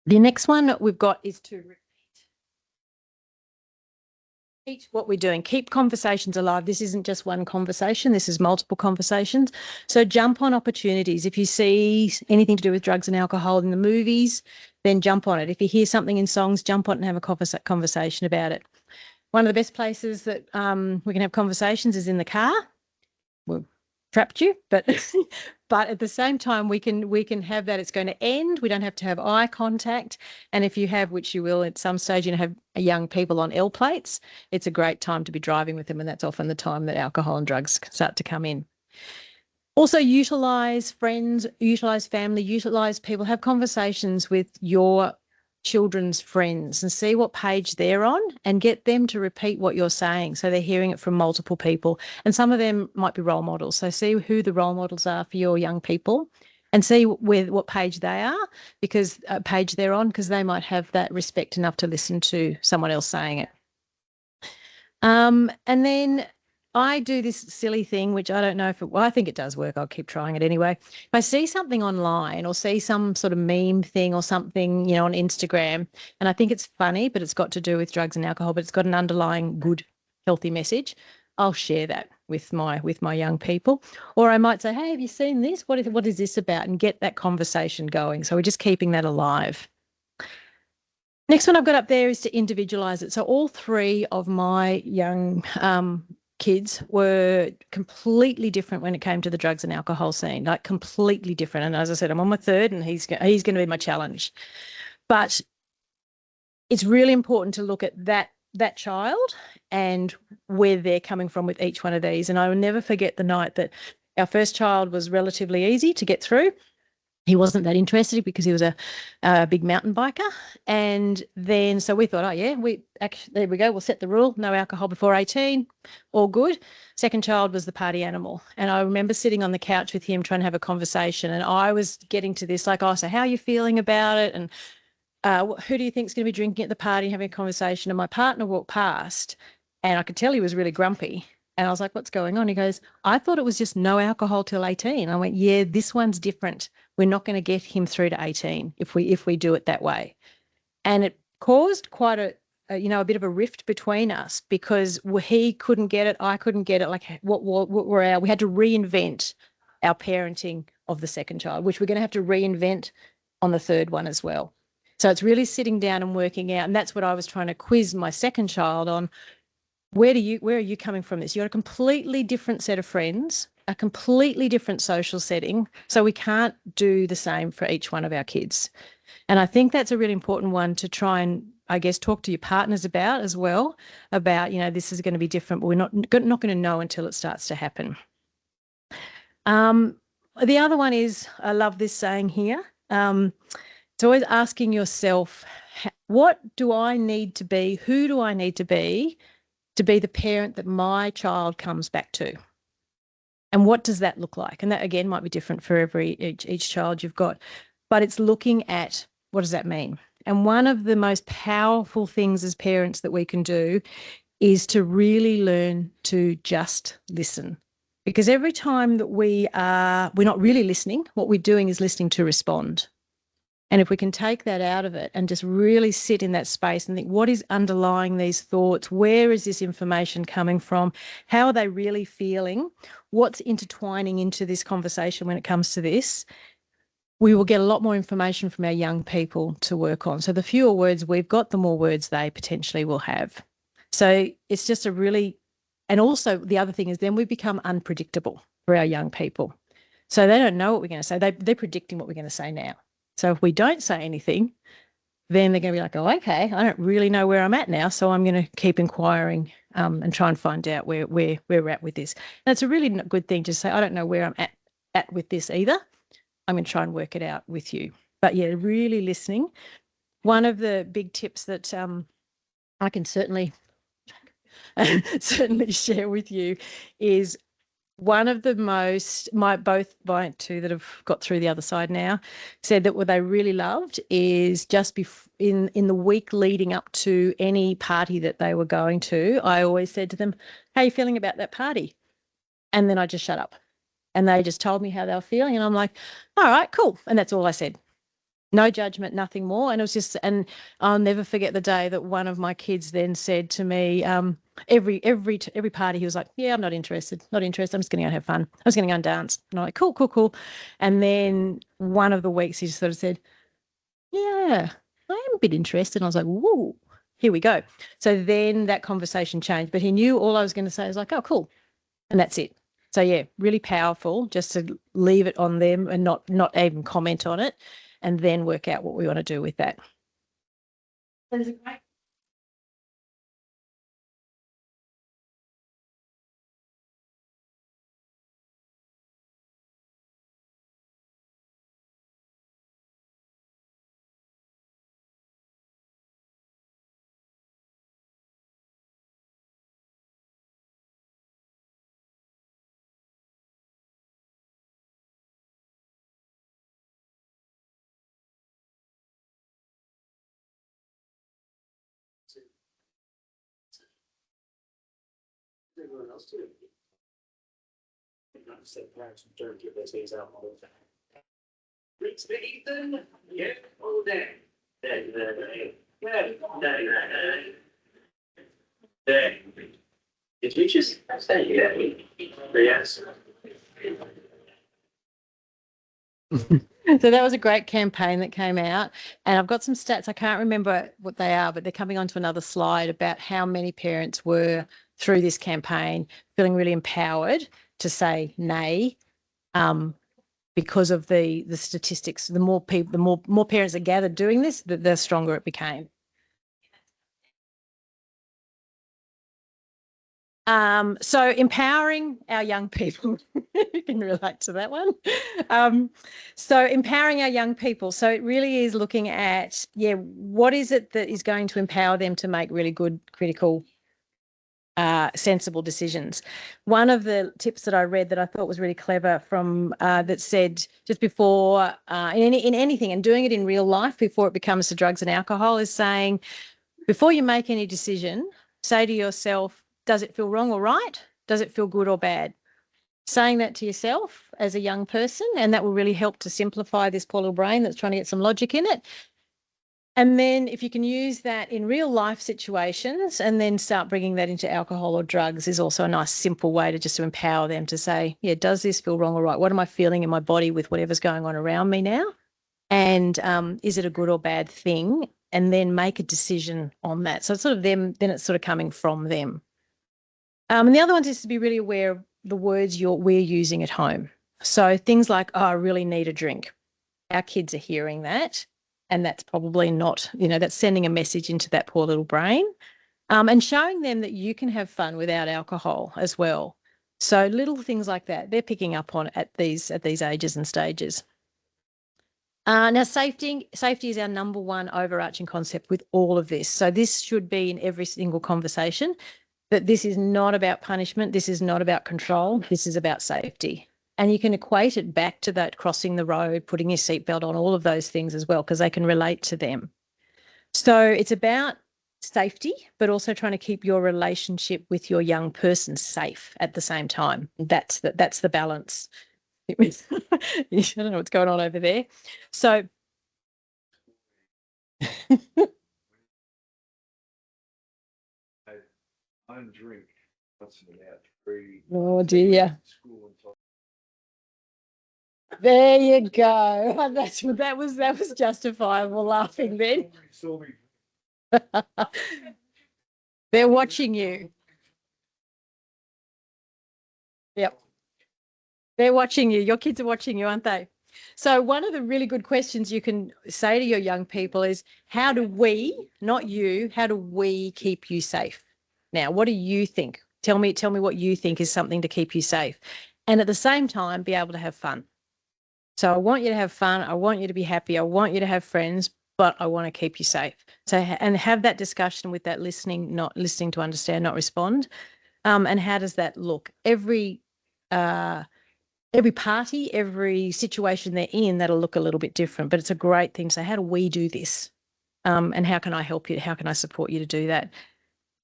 The next one that we've got is to repeat what we're doing. Keep conversations alive. This isn't just one conversation. This is multiple conversations. So jump on opportunities. If you see anything to do with drugs and alcohol in the movies, then jump on it. If you hear something in songs, jump on it and have a conversation about it. One of the best places that we can have conversations is in the car. We'll trapped you, but but at the same time we can have that. It's going to end. We don't have to have eye contact. And if you have, which you will at some stage, have young people on L plates, it's a great time to be driving with them, and that's often the time that alcohol and drugs start to come in. Also, utilise friends, utilise family, utilise people. Have conversations with your children's friends and see what page they're on, and get them to repeat what you're saying, so they're hearing it from multiple people. And some of them might be role models. So see who the role models are for your young people, and see what page they are, because page they're on, because they might have that respect enough to listen to someone else saying it. And then I do this silly thing, which I don't know if I think it does work. I'll keep trying it anyway. If I see something online, or see some sort of meme thing or something, on Instagram, and I think it's funny, but it's got to do with drugs and alcohol, but it's got an underlying good, healthy message, I'll share that with my young people. Or I might say, hey, have you seen this? What is this about? And get that conversation going. So we're just keeping that alive. Next one I've got up there is to individualise it. So all three of my young kids were completely different when it came to the drugs and alcohol scene, like completely different. And as I said, I'm on my third, and he's going to be my challenge. But it's really important to look at that child and where they're coming from with each one of these. And I will never forget the night that our first child was relatively easy to get through. He wasn't that interested because he was a big mountain biker. And then so we thought, oh, yeah, there we go. We'll set the rule. No alcohol before 18. All good. Second child was the party animal. And I remember sitting on the couch with him trying to have a conversation. And I was getting to this, like, oh, so how are you feeling about it? And who do you think is going to be drinking at the party, having a conversation? And my partner walked past, and I could tell he was really grumpy. And I was like, what's going on? He goes, I thought it was just no alcohol till 18. I went, yeah, this one's different. We're not going to get him through to 18 if we do it that way. And it caused quite a bit of a rift between us because he couldn't get it, I couldn't get it. Like what were we had to reinvent our parenting of the second child, which we're going to have to reinvent on the third one as well. So it's really sitting down and working out. And that's what I was trying to quiz my second child on. Where are you coming from this? You're a completely different set of friends, a completely different social setting. So we can't do the same for each one of our kids. And I think that's a really important one to try and, I guess, talk to your partners about as well, about, this is going to be different, but we're not going to know until it starts to happen. The other one is, I love this saying here. It's always asking yourself, what do I need to be? Who do I need to be the parent that my child comes back to? And what does that look like? And that, again, might be different for each child you've got. But it's looking at, what does that mean? And one of the most powerful things as parents that we can do is to really learn to just listen. Because every time that we're not really listening, what we're doing is listening to respond. And if we can take that out of it and just really sit in that space and think, what is underlying these thoughts? Where is this information coming from? How are they really feeling? What's intertwining into this conversation when it comes to this? We will get a lot more information from our young people to work on. So the fewer words we've got, the more words they potentially will have. So it's just and also the other thing is then we become unpredictable for our young people. So they don't know what we're going to say. They're predicting what we're going to say now. So if we don't say anything, then they're going to be like, oh, okay, I don't really know where I'm at now, so I'm going to keep inquiring and try and find out where we're at with this. And it's a really good thing to say, I don't know where I'm at with this either. I'm going to try and work it out with you. But yeah, really listening. One of the big tips that I can certainly share with you is one of the most, both my two that have got through the other side now said that what they really loved is just in the week leading up to any party that they were going to, I always said to them, how are you feeling about that party? And then I just shut up. And they just told me how they were feeling. And I'm like, all right, cool. And that's all I said. No judgment, nothing more. And it was just, and I'll never forget the day that one of my kids then said to me, every party, he was like, yeah, I'm not interested. I'm just going to go and have fun. I was going to go and dance. And I'm like, cool. And then one of the weeks he just sort of said, yeah, I am a bit interested. And I was like, whoa, here we go. So then that conversation changed, but he knew all I was going to say. I was like, oh, cool. And that's it. So yeah, really powerful just to leave it on them and not even comment on it, and then work out what we want to do with that. There's a great Everyone else too. Not say parents don't give their days out all the time. Reach the Ethan, yeah, all day. There. It reaches. Yes. So that was a great campaign that came out, and I've got some stats. I can't remember what they are, but they're coming onto another slide about how many parents were through this campaign feeling really empowered to say nay, because of the statistics. The more people, the more parents that gathered doing this, the stronger it became. So empowering our young people, you can relate to that one. So empowering our young people. So it really is looking at, what is it that is going to empower them to make really good, critical, sensible decisions. One of the tips that I read that I thought was really clever from that said just before in anything, and doing it in real life before it becomes to drugs and alcohol, is saying, before you make any decision, say to yourself, does it feel wrong or right? Does it feel good or bad? Saying that to yourself as a young person, and that will really help to simplify this poor little brain that's trying to get some logic in it. And then if you can use that in real life situations and then start bringing that into alcohol or drugs is also a nice simple way to just to empower them to say, yeah, does this feel wrong or right? What am I feeling in my body with whatever's going on around me now? And is it a good or bad thing? And then make a decision on that. So it's sort of them, then it's sort of coming from them. And the other one is to be really aware of the words we're using at home. So things like, oh, I really need a drink. Our kids are hearing that. And that's probably not, that's sending a message into that poor little brain. And showing them that you can have fun without alcohol as well. So little things like that, they're picking up on at these ages and stages. Now, safety is our number one overarching concept with all of this. So this should be in every single conversation, that this is not about punishment. This is not about control. This is about safety. And you can equate it back to that crossing the road, putting your seatbelt on, all of those things as well, because they can relate to them. So it's about safety, but also trying to keep your relationship with your young person safe at the same time. That's the balance. I don't know what's going on over there. So own drink once in about 3 oh dear. There you go. That was justifiable laughing then. They're watching you. Yep. They're watching you. Your kids are watching you, aren't they? So one of the really good questions you can say to your young people is, how do we, not you, how do we keep you safe? Now, what do you think? Tell me what you think is something to keep you safe. And at the same time, be able to have fun. So I want you to have fun. I want you to be happy. I want you to have friends, but I want to keep you safe. So, and have that discussion with that listening, not listening to understand, not respond. And how does that look? Every party, every situation they're in, that'll look a little bit different, but it's a great thing. So how do we do this? And how can I help you? How can I support you to do that?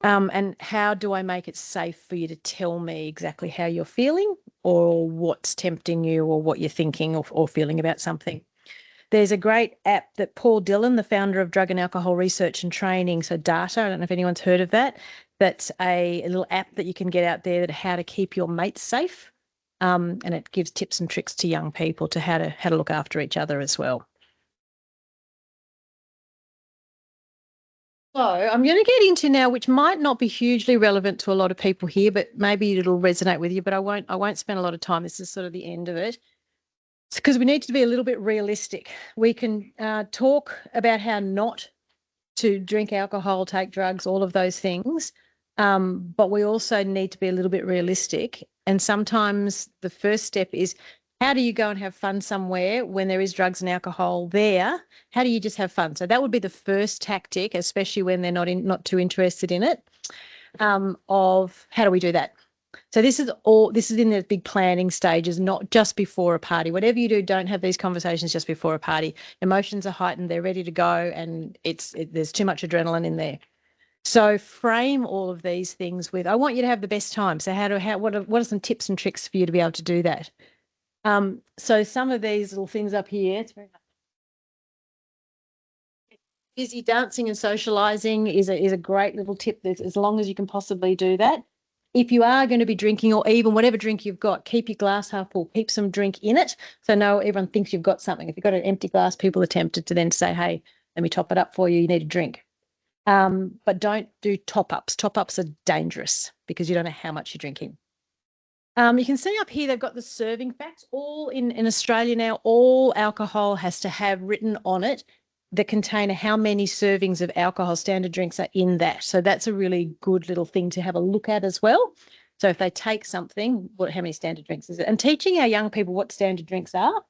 And how do I make it safe for you to tell me exactly how you're feeling or what's tempting you or what you're thinking or feeling about something? There's a great app that Paul Dillon, the founder of Drug and Alcohol Research and Training, so DARTA, I don't know if anyone's heard of that. That's a little app that you can get out there that how to keep your mates safe. And it gives tips and tricks to young people to how to look after each other as well. So I'm going to get into now, which might not be hugely relevant to a lot of people here, but maybe it'll resonate with you. But I won't spend a lot of time. This is sort of the end of it. It's because we need to be a little bit realistic. We can talk about how not to drink alcohol, take drugs, all of those things. But we also need to be a little bit realistic. And sometimes the first step is, how do you go and have fun somewhere when there is drugs and alcohol there? How do you just have fun? So that would be the first tactic, especially when they're not too interested in it, of how do we do that? So this is in the big planning stages, not just before a party. Whatever you do, don't have these conversations just before a party. Emotions are heightened, they're ready to go, and there's too much adrenaline in there. So frame all of these things with, I want you to have the best time. So what are some tips and tricks for you to be able to do that? So some of these little things up here, it's very busy dancing and socializing is a great little tip, as long as you can possibly do that. If you are going to be drinking, or even whatever drink you've got, keep your glass half full, keep some drink in it. So no, everyone thinks you've got something. If you've got an empty glass, people are tempted to then say, hey, let me top it up for you. You need a drink. But don't do top-ups. Top-ups are dangerous because you don't know how much you're drinking. You can see up here they've got the serving facts. All in Australia now, all alcohol has to have written on it the container how many servings of alcohol, standard drinks, are in that. So that's a really good little thing to have a look at as well. So if they take something, how many standard drinks is it? And teaching our young people what standard drinks are.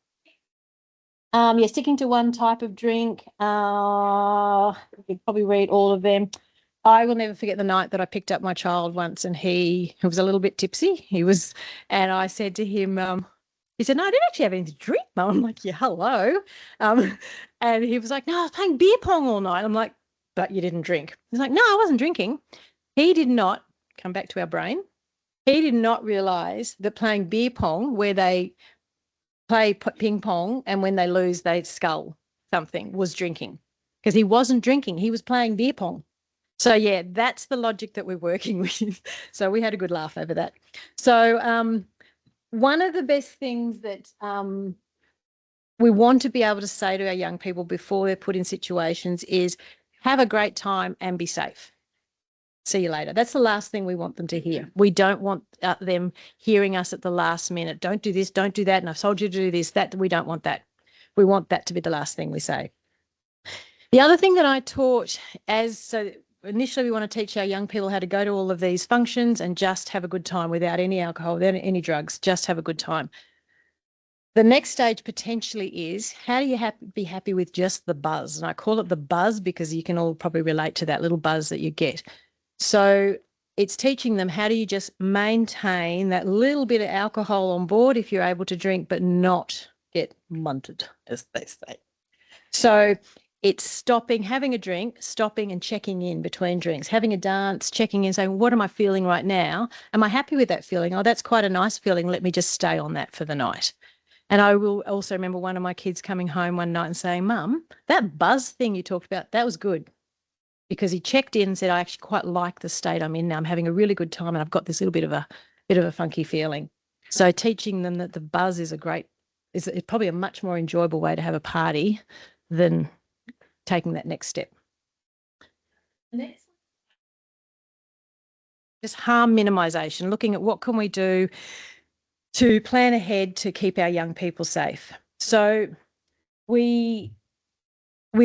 Yeah, sticking to one type of drink. You could probably read all of them. I will never forget the night that I picked up my child once, and he was a little bit tipsy. And I said to him, he said, no, I didn't actually have anything to drink, Mum. I'm like, yeah, hello. And he was like, no, I was playing beer pong all night. I'm like, but you didn't drink. He's like, no, I wasn't drinking. He did not, come back to our brain, He did not realise that playing beer pong, where they play ping pong and when they lose, they skull something, was drinking. Because he wasn't drinking, he was playing beer pong. So, yeah, that's the logic that we're working with. So we had a good laugh over that. So one of the best things that we want to be able to say to our young people before they're put in situations is have a great time and be safe. See you later. That's the last thing we want them to hear. We don't want them hearing us at the last minute. Don't do this, don't do that. And I've told you to do this, that. We don't want that. We want that to be the last thing we say. The other thing that I taught so initially we want to teach our young people how to go to all of these functions and just have a good time without any alcohol, without any drugs, just have a good time. The next stage potentially is how do you be happy with just the buzz? And I call it the buzz because you can all probably relate to that little buzz that you get. So it's teaching them how do you just maintain that little bit of alcohol on board if you're able to drink, but not get munted, as they say. So it's stopping, having a drink, stopping and checking in between drinks, having a dance, checking in, saying, what am I feeling right now? Am I happy with that feeling? Oh, that's quite a nice feeling. Let me just stay on that for the night. And I will also remember one of my kids coming home one night and saying, Mum, that buzz thing you talked about, that was good. Because he checked in and said, I actually quite like the state I'm in now. I'm having a really good time and I've got this little bit of a funky feeling. So teaching them that the buzz is it's probably a much more enjoyable way to have a party than taking that next step. Next, just harm minimisation, looking at what can we do to plan ahead to keep our young people safe. So we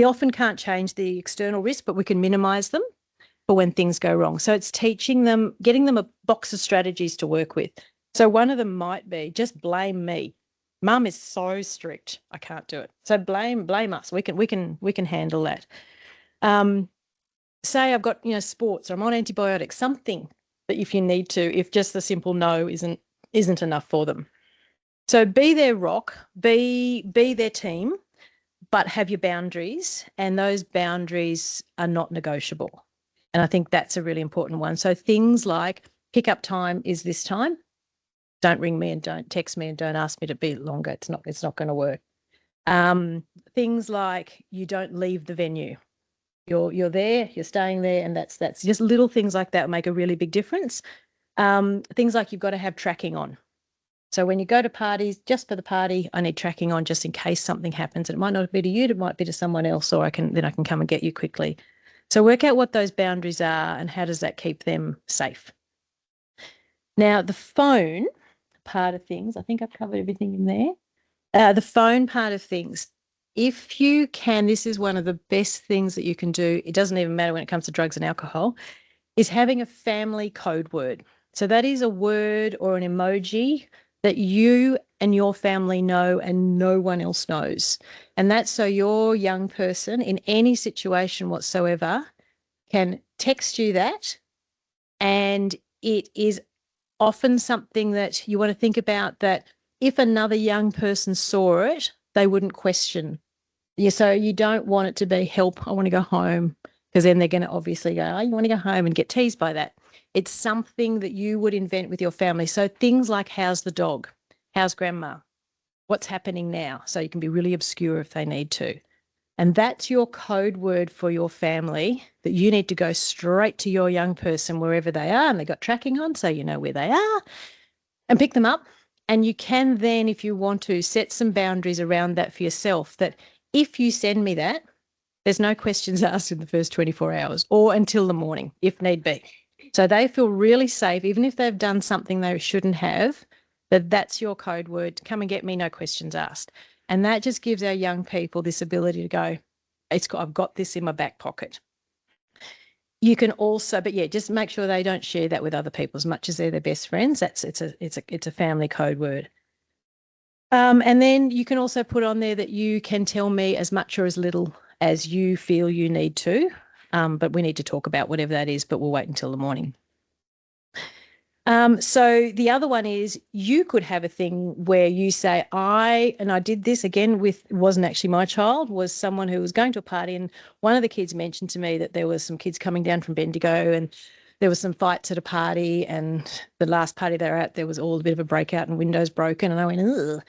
often can't change the external risk, but we can minimise them for when things go wrong. So it's teaching them, getting them a box of strategies to work with. So one of them might be just blame me. Mum is so strict, I can't do it. So blame us. We can handle that. Say I've got sports or I'm on antibiotics, something that if you need to, if just the simple no isn't enough for them. So be their rock, be their team, but have your boundaries, and those boundaries are not negotiable. And I think that's a really important one. So things like pick-up time is this time. Don't ring me and don't text me and don't ask me to be longer. It's not going to work. Things like you don't leave the venue. You're there, you're staying there, and that's just little things like that make a really big difference. Things like you've got to have tracking on. So when you go to parties, just for the party, I need tracking on just in case something happens. And it might not be to you, it might be to someone else, or I can come and get you quickly. So work out what those boundaries are and how does that keep them safe. Now, the phone part of things, I think I've covered everything in there. The phone part of things, if you can, this is one of the best things that you can do. It doesn't even matter when it comes to drugs and alcohol, is having a family code word. So that is a word or an emoji that you and your family know and no one else knows. And that's so your young person in any situation whatsoever can text you that, and it is often something that you want to think about, that if another young person saw it, they wouldn't question. Yeah, so you don't want it to be help, I want to go home, because then they're going to obviously go, oh, you want to go home and get teased by that. It's something that you would invent with your family. So things like how's the dog? How's grandma? What's happening now? So you can be really obscure if they need to. And that's your code word for your family, that you need to go straight to your young person wherever they are, and they've got tracking on so you know where they are, and pick them up. And you can then, if you want to, set some boundaries around that for yourself, that if you send me that, there's no questions asked in the first 24 hours or until the morning, if need be. So they feel really safe, even if they've done something they shouldn't have, that's your code word. Come and get me, no questions asked. And that just gives our young people this ability to go, I've got this in my back pocket. You can also, but yeah, just make sure they don't share that with other people as much as they're their best friends. It's a family code word. And then you can also put on there that you can tell me as much or as little as you feel you need to, but we need to talk about whatever that is, but we'll wait until the morning. So the other one is you could have a thing where you say, I did this again wasn't actually my child, was someone who was going to a party, and one of the kids mentioned to me that there was some kids coming down from Bendigo and there was some fights at a party, and the last party they were at, there was all a bit of a breakout and windows broken. And I went, ugh.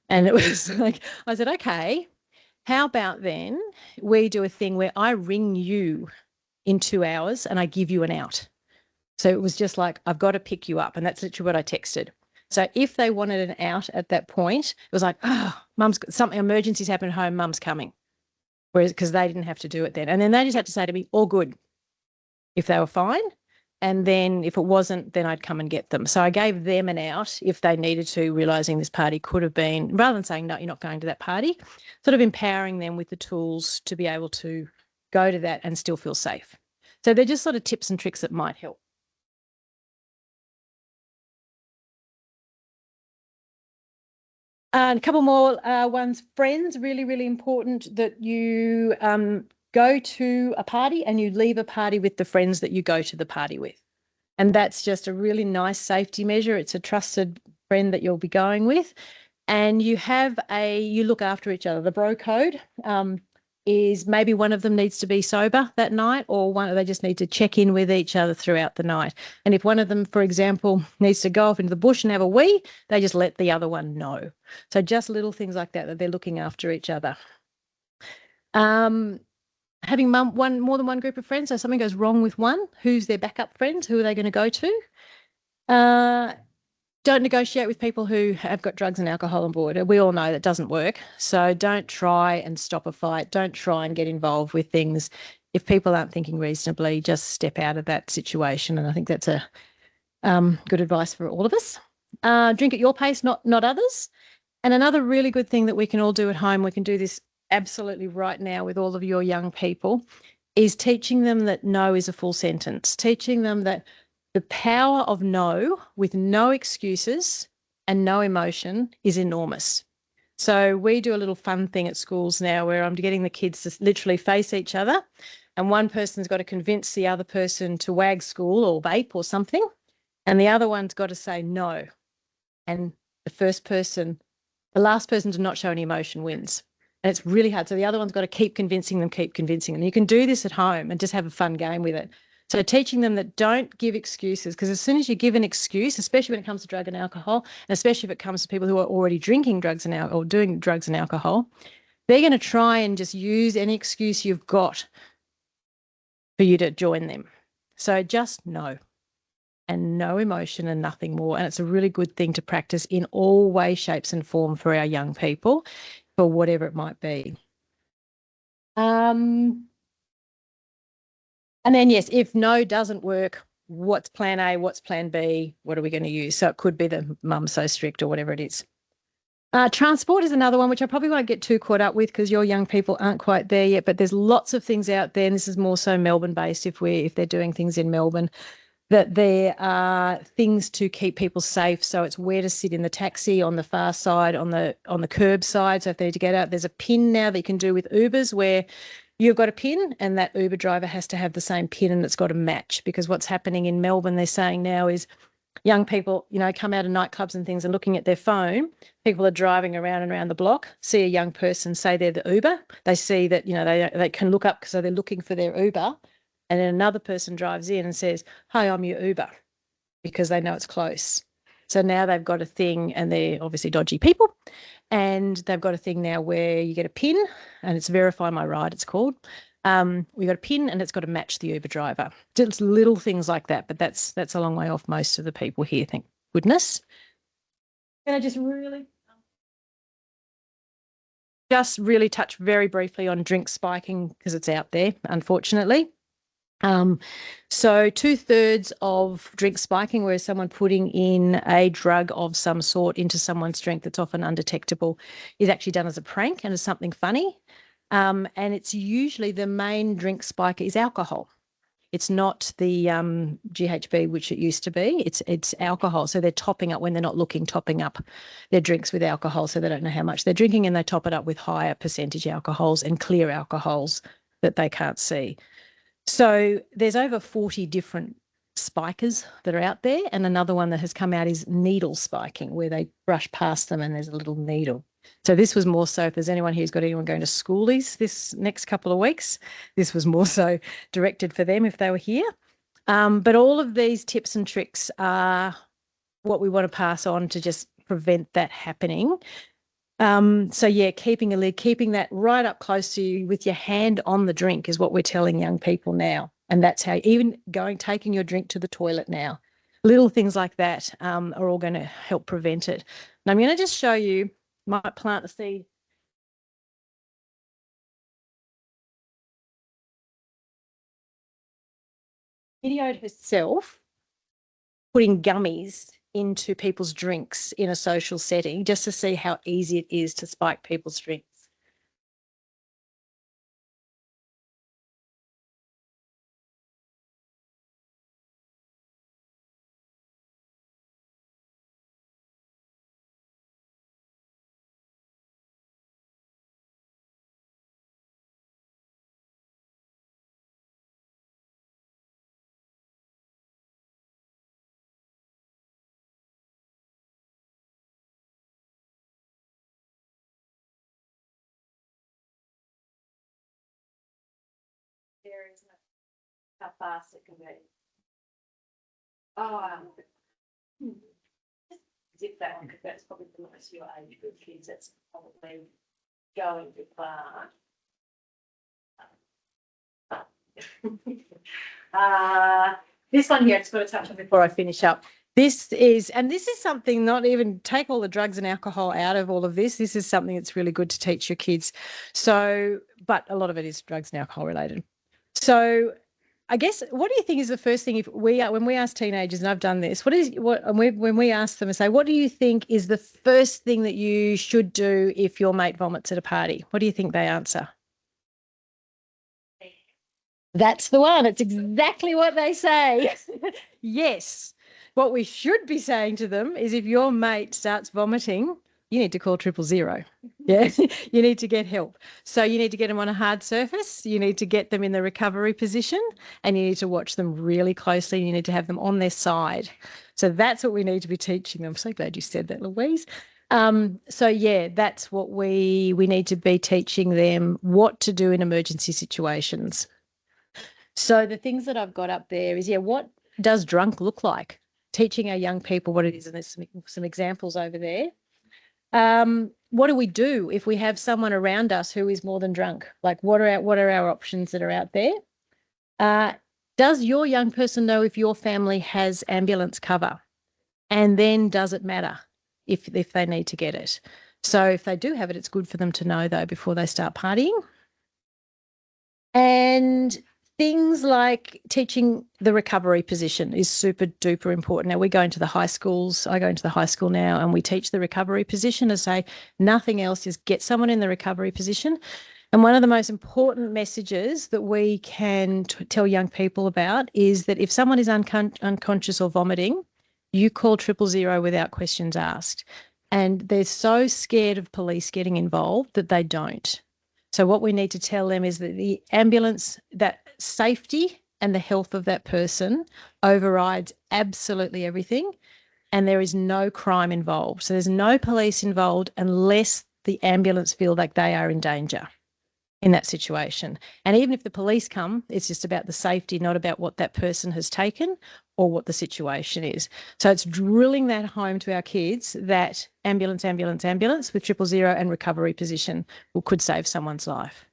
And it was like, I said, okay, how about then we do a thing where I ring you in 2 hours and I give you an out. So it was just like, I've got to pick you up. And that's literally what I texted. So if they wanted an out at that point, it was like, oh, mum's got something, emergencies happen at home, mum's coming. Whereas, because they didn't have to do it then. And then they just had to say to me, all good, if they were fine. And then if it wasn't, then I'd come and get them. So I gave them an out if they needed to, realising this party could have been, rather than saying, no, you're not going to that party, sort of empowering them with the tools to be able to go to that and still feel safe. So they're just sort of tips and tricks that might help. And a couple more ones. Friends, really, really important that you go to a party and you leave a party with the friends that you go to the party with. And that's just a really nice safety measure. It's a trusted friend that you'll be going with. And you look after each other. The bro code is maybe one of them needs to be sober that night, or they just need to check in with each other throughout the night. And if one of them, for example, needs to go off into the bush and have a wee, they just let the other one know. So just little things like that they're looking after each other. Having more than one group of friends, so something goes wrong with one, who's their backup friends? Who are they going to go to? Don't negotiate with people who have got drugs and alcohol on board. We all know that doesn't work. So don't try and stop a fight. Don't try and get involved with things. If people aren't thinking reasonably, just step out of that situation. And I think that's a good advice for all of us. Drink at your pace, not others. And another really good thing that we can all do at home, we can do this absolutely right now with all of your young people, is teaching them that no is a full sentence, teaching them that the power of no with no excuses and no emotion is enormous. So we do a little fun thing at schools now where I'm getting the kids to literally face each other, and one person's got to convince the other person to wag school or vape or something, and the other one's got to say no. And the last person to not show any emotion wins. And it's really hard. So the other one's got to keep convincing them. You can do this at home and just have a fun game with it. So teaching them that don't give excuses, because as soon as you give an excuse, especially when it comes to drug and alcohol, and especially if it comes to people who are already drinking drugs and alcohol or doing drugs and alcohol, they're going to try and just use any excuse you've got for you to join them. So just no, and no emotion and nothing more. And it's a really good thing to practice in all ways, shapes and form for our young people, for whatever it might be. And then, yes, if no doesn't work, what's plan A, what's plan B, what are we going to use? So it could be that mum's so strict or whatever it is. Transport is another one, which I probably won't get too caught up with because your young people aren't quite there yet, but there's lots of things out there, and this is more so Melbourne-based if they're doing things in Melbourne, that there are things to keep people safe. So it's where to sit in the taxi on the far side, on the curb side. So if they need to get out, there's a pin now that you can do with Ubers where you've got a pin and that Uber driver has to have the same pin and it's got to match, because what's happening in Melbourne, they're saying now, is young people, come out of nightclubs and things and looking at their phone. People are driving around and around the block, see a young person, say they're the Uber. They see that, they can look up, so they're looking for their Uber. And then another person drives in and says, hi, I'm your Uber, because they know it's close. So now they've got a thing, and they're obviously dodgy people, and they've got a thing now where you get a pin, and it's Verify My Ride, it's called. We got a pin and it's got to match the Uber driver. Just little things like that, but that's a long way off most of the people here, thank goodness. Can I just really touch very briefly on drink spiking, because it's out there, unfortunately. So 2/3 of drink spiking, where someone putting in a drug of some sort into someone's drink that's often undetectable, is actually done as a prank and as something funny. And it's usually the main drink spiker is alcohol. It's not the GHB, which it used to be. It's alcohol. So they're topping up, when they're not looking, topping up their drinks with alcohol, so they don't know how much they're drinking, and they top it up with higher percentage alcohols and clear alcohols that they can't see. So there's over 40 different spikers that are out there, and another one that has come out is needle spiking, where they brush past them and there's a little needle. So this was more so, if there's anyone who's got anyone going to schoolies this next couple of weeks, this was more so directed for them if they were here. But all of these tips and tricks are what we want to pass on to just prevent that happening. So yeah, keeping a lid, keeping that right up close to you with your hand on the drink is what we're telling young people now. And that's how, even taking your drink to the toilet now, little things like that are all going to help prevent it. And I'm going to just show you, might plant the seed. Videoed herself putting gummies into people's drinks in a social setting just to see how easy it is to spike people's drinks. There is how fast it can be. Oh, just zip that one because that's probably the most your age group kids. That's probably going too far. This one here, I just got to touch on before I finish up. This is something, not even take all the drugs and alcohol out of all of this. This is something that's really good to teach your kids. So, but a lot of it is drugs and alcohol related. So I guess, what do you think is the first thing when we ask teenagers, and I've done this, when we ask them and say, what do you think is the first thing that you should do if your mate vomits at a party? What do you think they answer? That's the one. It's exactly what they say. Yes. What we should be saying to them is, if your mate starts vomiting, you need to call 000. Yeah, you need to get help. So you need to get them on a hard surface. You need to get them in the recovery position, and you need to watch them really closely. You need to have them on their side. So that's what we need to be teaching them. I'm so glad you said that, Louise. So yeah, that's what we need to be teaching them, what to do in emergency situations. So the things that I've got up there is, what does drunk look like? Teaching our young people what it is, and there's some examples over there. What do we do if we have someone around us who is more than drunk? Like, what are our options that are out there? Does your young person know if your family has ambulance cover? And then does it matter if they need to get it? So if they do have it, it's good for them to know, though, before they start partying. And things like teaching the recovery position is super duper important. Now, we go into the high schools. I go into the high school now, and we teach the recovery position and say nothing else, is get someone in the recovery position. And one of the most important messages that we can tell young people about is that if someone is unconscious or vomiting, you call 000 without questions asked. And they're so scared of police getting involved that they don't. So what we need to tell them is that the ambulance, that safety and the health of that person overrides absolutely everything, and there is no crime involved. So there's no police involved unless the ambulance feel like they are in danger in that situation. And even if the police come, it's just about the safety, not about what that person has taken or what the situation is. So it's drilling that home to our kids that ambulance with 000 and recovery position could save someone's life.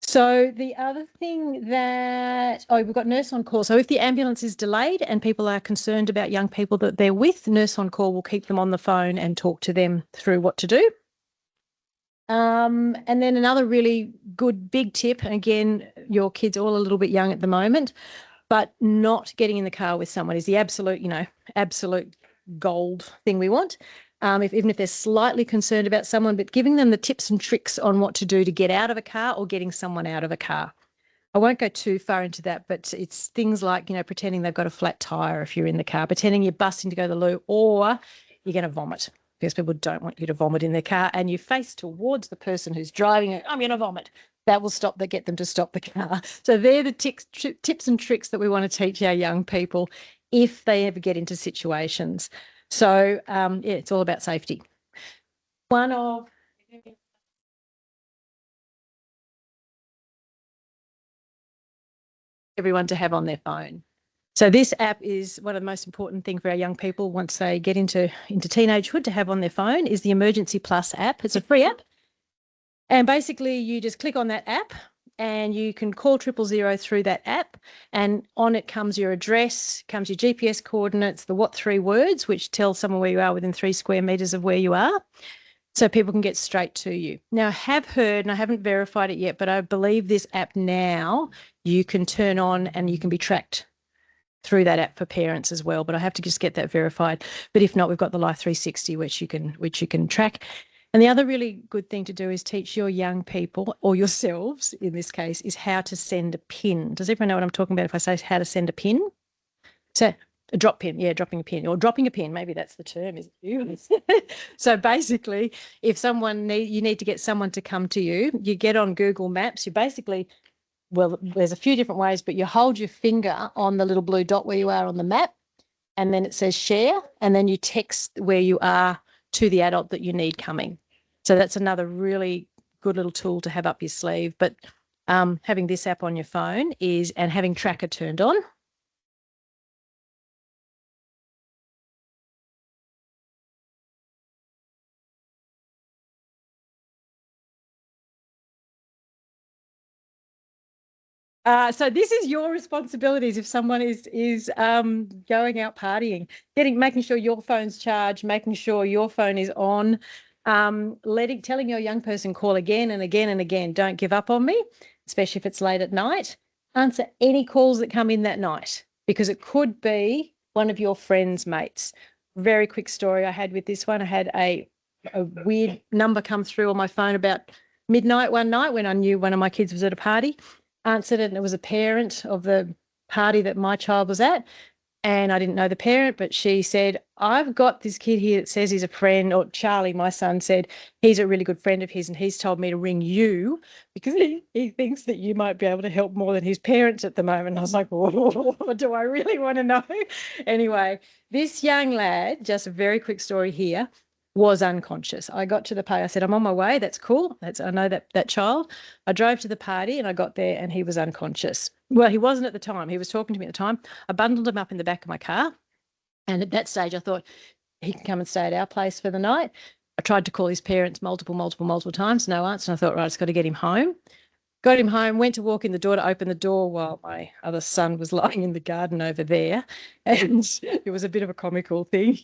So the other thing that, we've got nurse on call. So if the ambulance is delayed and people are concerned about young people that they're with, nurse on call will keep them on the phone and talk to them through what to do. And then another really good big tip, and again, your kids are all a little bit young at the moment, but not getting in the car with someone is the absolute gold thing we want. Even if they're slightly concerned about someone, but giving them the tips and tricks on what to do to get out of a car or getting someone out of a car. I won't go too far into that, but it's things like, pretending they've got a flat tire if you're in the car, pretending you're busting to go to the loo, or you're going to vomit, because people don't want you to vomit in their car, and you face towards the person who's driving it, I'm going to vomit. That will get them to stop the car. So they're the tips and tricks that we want to teach our young people if they ever get into situations. So, it's all about safety. One of everyone to have on their phone. So this app is one of the most important things for our young people once they get into teenagehood to have on their phone is the Emergency Plus app. It's a free app. And basically you just click on that app and you can call 000 through that app, and on it comes your address, comes your GPS coordinates, the what 3 words, which tell someone where you are within 3 square meters of where you are, so people can get straight to you. Now, I have heard, and I haven't verified it yet, but I believe this app now you can turn on and you can be tracked through that app for parents as well, but I have to just get that verified. But if not, we've got the Life 360, which you can track. And the other really good thing to do is teach your young people, or yourselves in this case, is how to send a pin. Does everyone know what I'm talking about if I say how to send a pin? So a drop pin, yeah, dropping a pin, or dropping a pin, maybe that's the term, isn't it? So basically, if you need to get someone to come to you, you get on Google Maps, you basically, well, there's a few different ways, but you hold your finger on the little blue dot where you are on the map, and then it says share, and then you text where you are to the adult that you need coming. So that's another really good little tool to have up your sleeve. But having this app on your phone and having tracker turned on. So this is your responsibilities if someone is going out partying, making sure your phone's charged, making sure your phone is on, telling your young person call again and again and again. Don't give up on me, especially if it's late at night. Answer any calls that come in that night because it could be one of your friends' mates. Very quick story I had with this one. I had a weird number come through on my phone about midnight one night when I knew one of my kids was at a party. Answered it, and it was a parent of the party that my child was at. And I didn't know the parent, but she said, I've got this kid here that says he's a friend, or Charlie, my son, said he's a really good friend of his, and he's told me to ring you because he thinks that you might be able to help more than his parents at the moment. And I was like, oh, do I really want to know? Anyway, this young lad, just a very quick story here, was unconscious. I got to the party. I said, I'm on my way. That's cool. I know that child. I drove to the party and I got there and he was unconscious. Well, he wasn't at the time. He was talking to me at the time. I bundled him up in the back of my car. And at that stage, I thought he can come and stay at our place for the night. I tried to call his parents multiple times, no answer. And I thought, right, I've got to get him home. Got him home, went to walk in the door to open the door while my other son was lying in the garden over there. And it was a bit of a comical thing.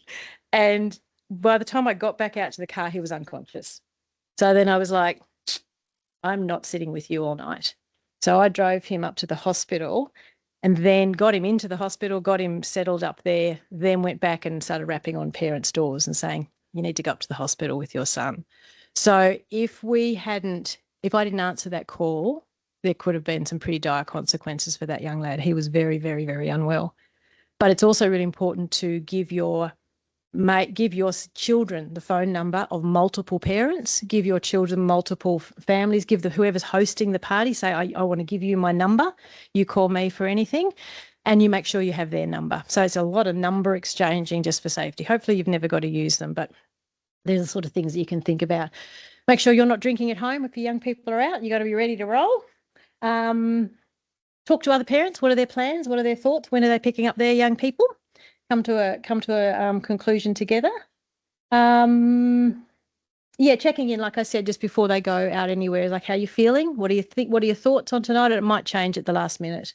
And by the time I got back out to the car, he was unconscious. So then I was like, I'm not sitting with you all night. So I drove him up to the hospital and then got him into the hospital, got him settled up there, then went back and started rapping on parents' doors and saying, you need to go up to the hospital with your son. So if I didn't answer that call, there could have been some pretty dire consequences for that young lad. He was very, very, very unwell. But it's also really important to give your children the phone number of multiple parents, give your children multiple families, give whoever's hosting the party, say, I want to give you my number, you call me for anything, and you make sure you have their number. So it's a lot of number exchanging just for safety. Hopefully you've never got to use them, but there's the sort of things that you can think about. Make sure you're not drinking at home if your young people are out. You got to be ready to roll. Talk to other parents. What are their plans? What are their thoughts? When are they picking up their young people? Come to a conclusion together. Yeah, checking in, like I said, just before they go out anywhere, like how you feeling? What do you think? What are your thoughts on tonight? It might change at the last minute.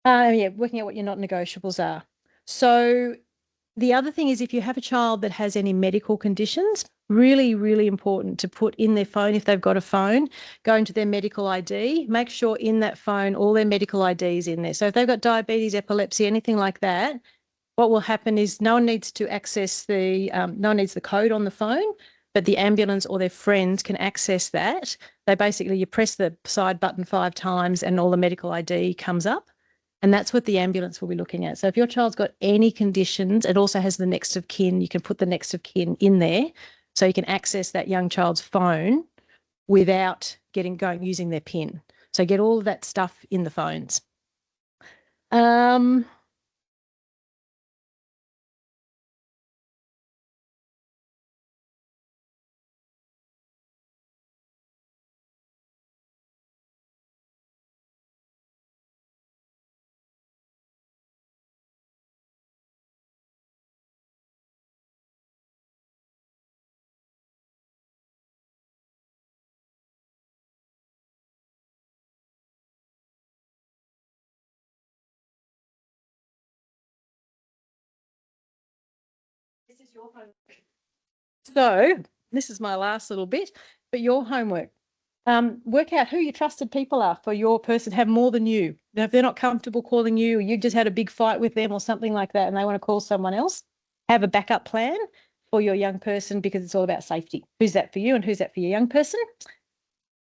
Yeah, working out what your not negotiables are. So the other thing is if you have a child that has any medical conditions, really, really important to put in their phone, if they've got a phone, go into their medical ID, make sure in that phone all their medical ID is in there. So if they've got diabetes, epilepsy, anything like that, what will happen is no one needs to access no one needs the code on the phone, but the ambulance or their friends can access that. You press the side button 5 times and all the medical ID comes up. And that's what the ambulance will be looking at. So if your child's got any conditions, it also has the next of kin. You can put the next of kin in there so you can access that young child's phone without using their PIN. So get all of that stuff in the phones. This is your homework. So this is my last little bit, but your homework. Work out who your trusted people are for your person, have more than you. Now, if they're not comfortable calling you, or you just had a big fight with them or something like that and they want to call someone else, have a backup plan for your young person, because it's all about safety. Who's that for you and who's that for your young person?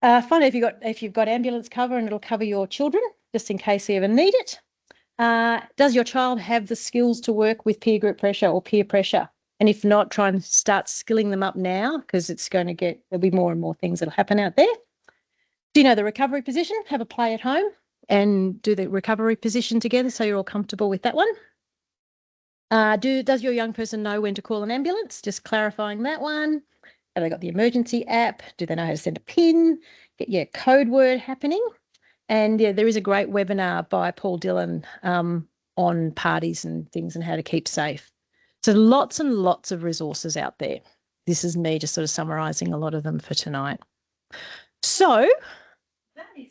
Find out if you've got ambulance cover, and it'll cover your children just in case you ever need it. Does your child have the skills to work with peer group pressure or peer pressure? And if not, try and start skilling them up now, because it's going to there'll be more and more things that'll happen out there. Do you know the recovery position? Have a play at home and do the recovery position together so you're all comfortable with that one. Does your young person know when to call an ambulance? Just clarifying that one. Have they got the emergency app? Do they know how to send a PIN? Get your code word happening. And yeah, there is a great webinar by Paul Dillon on parties and things and how to keep safe. So lots and lots of resources out there. This is me just sort of summarising a lot of them for tonight. So that is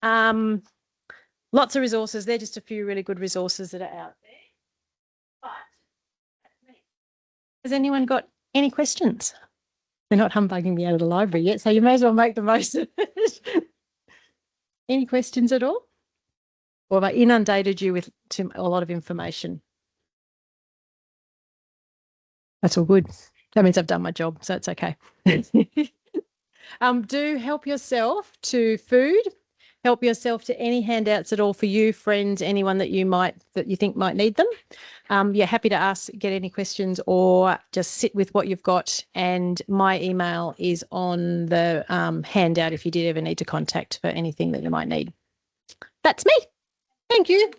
it. Lots of resources. They're just a few really good resources that are out there. But that's me. Has anyone got any questions? They're not humbugging me out of the library yet, so you may as well make the most of it. Any questions at all? Or have I inundated you with a lot of information? That's all good. That means I've done my job, so it's okay. Do help yourself to food. Help yourself to any handouts at all for you, friends, anyone that you think might need them. Yeah, happy to get any questions, or just sit with what you've got. And my email is on the handout if you did ever need to contact for anything that you might need. That's me. Thank you.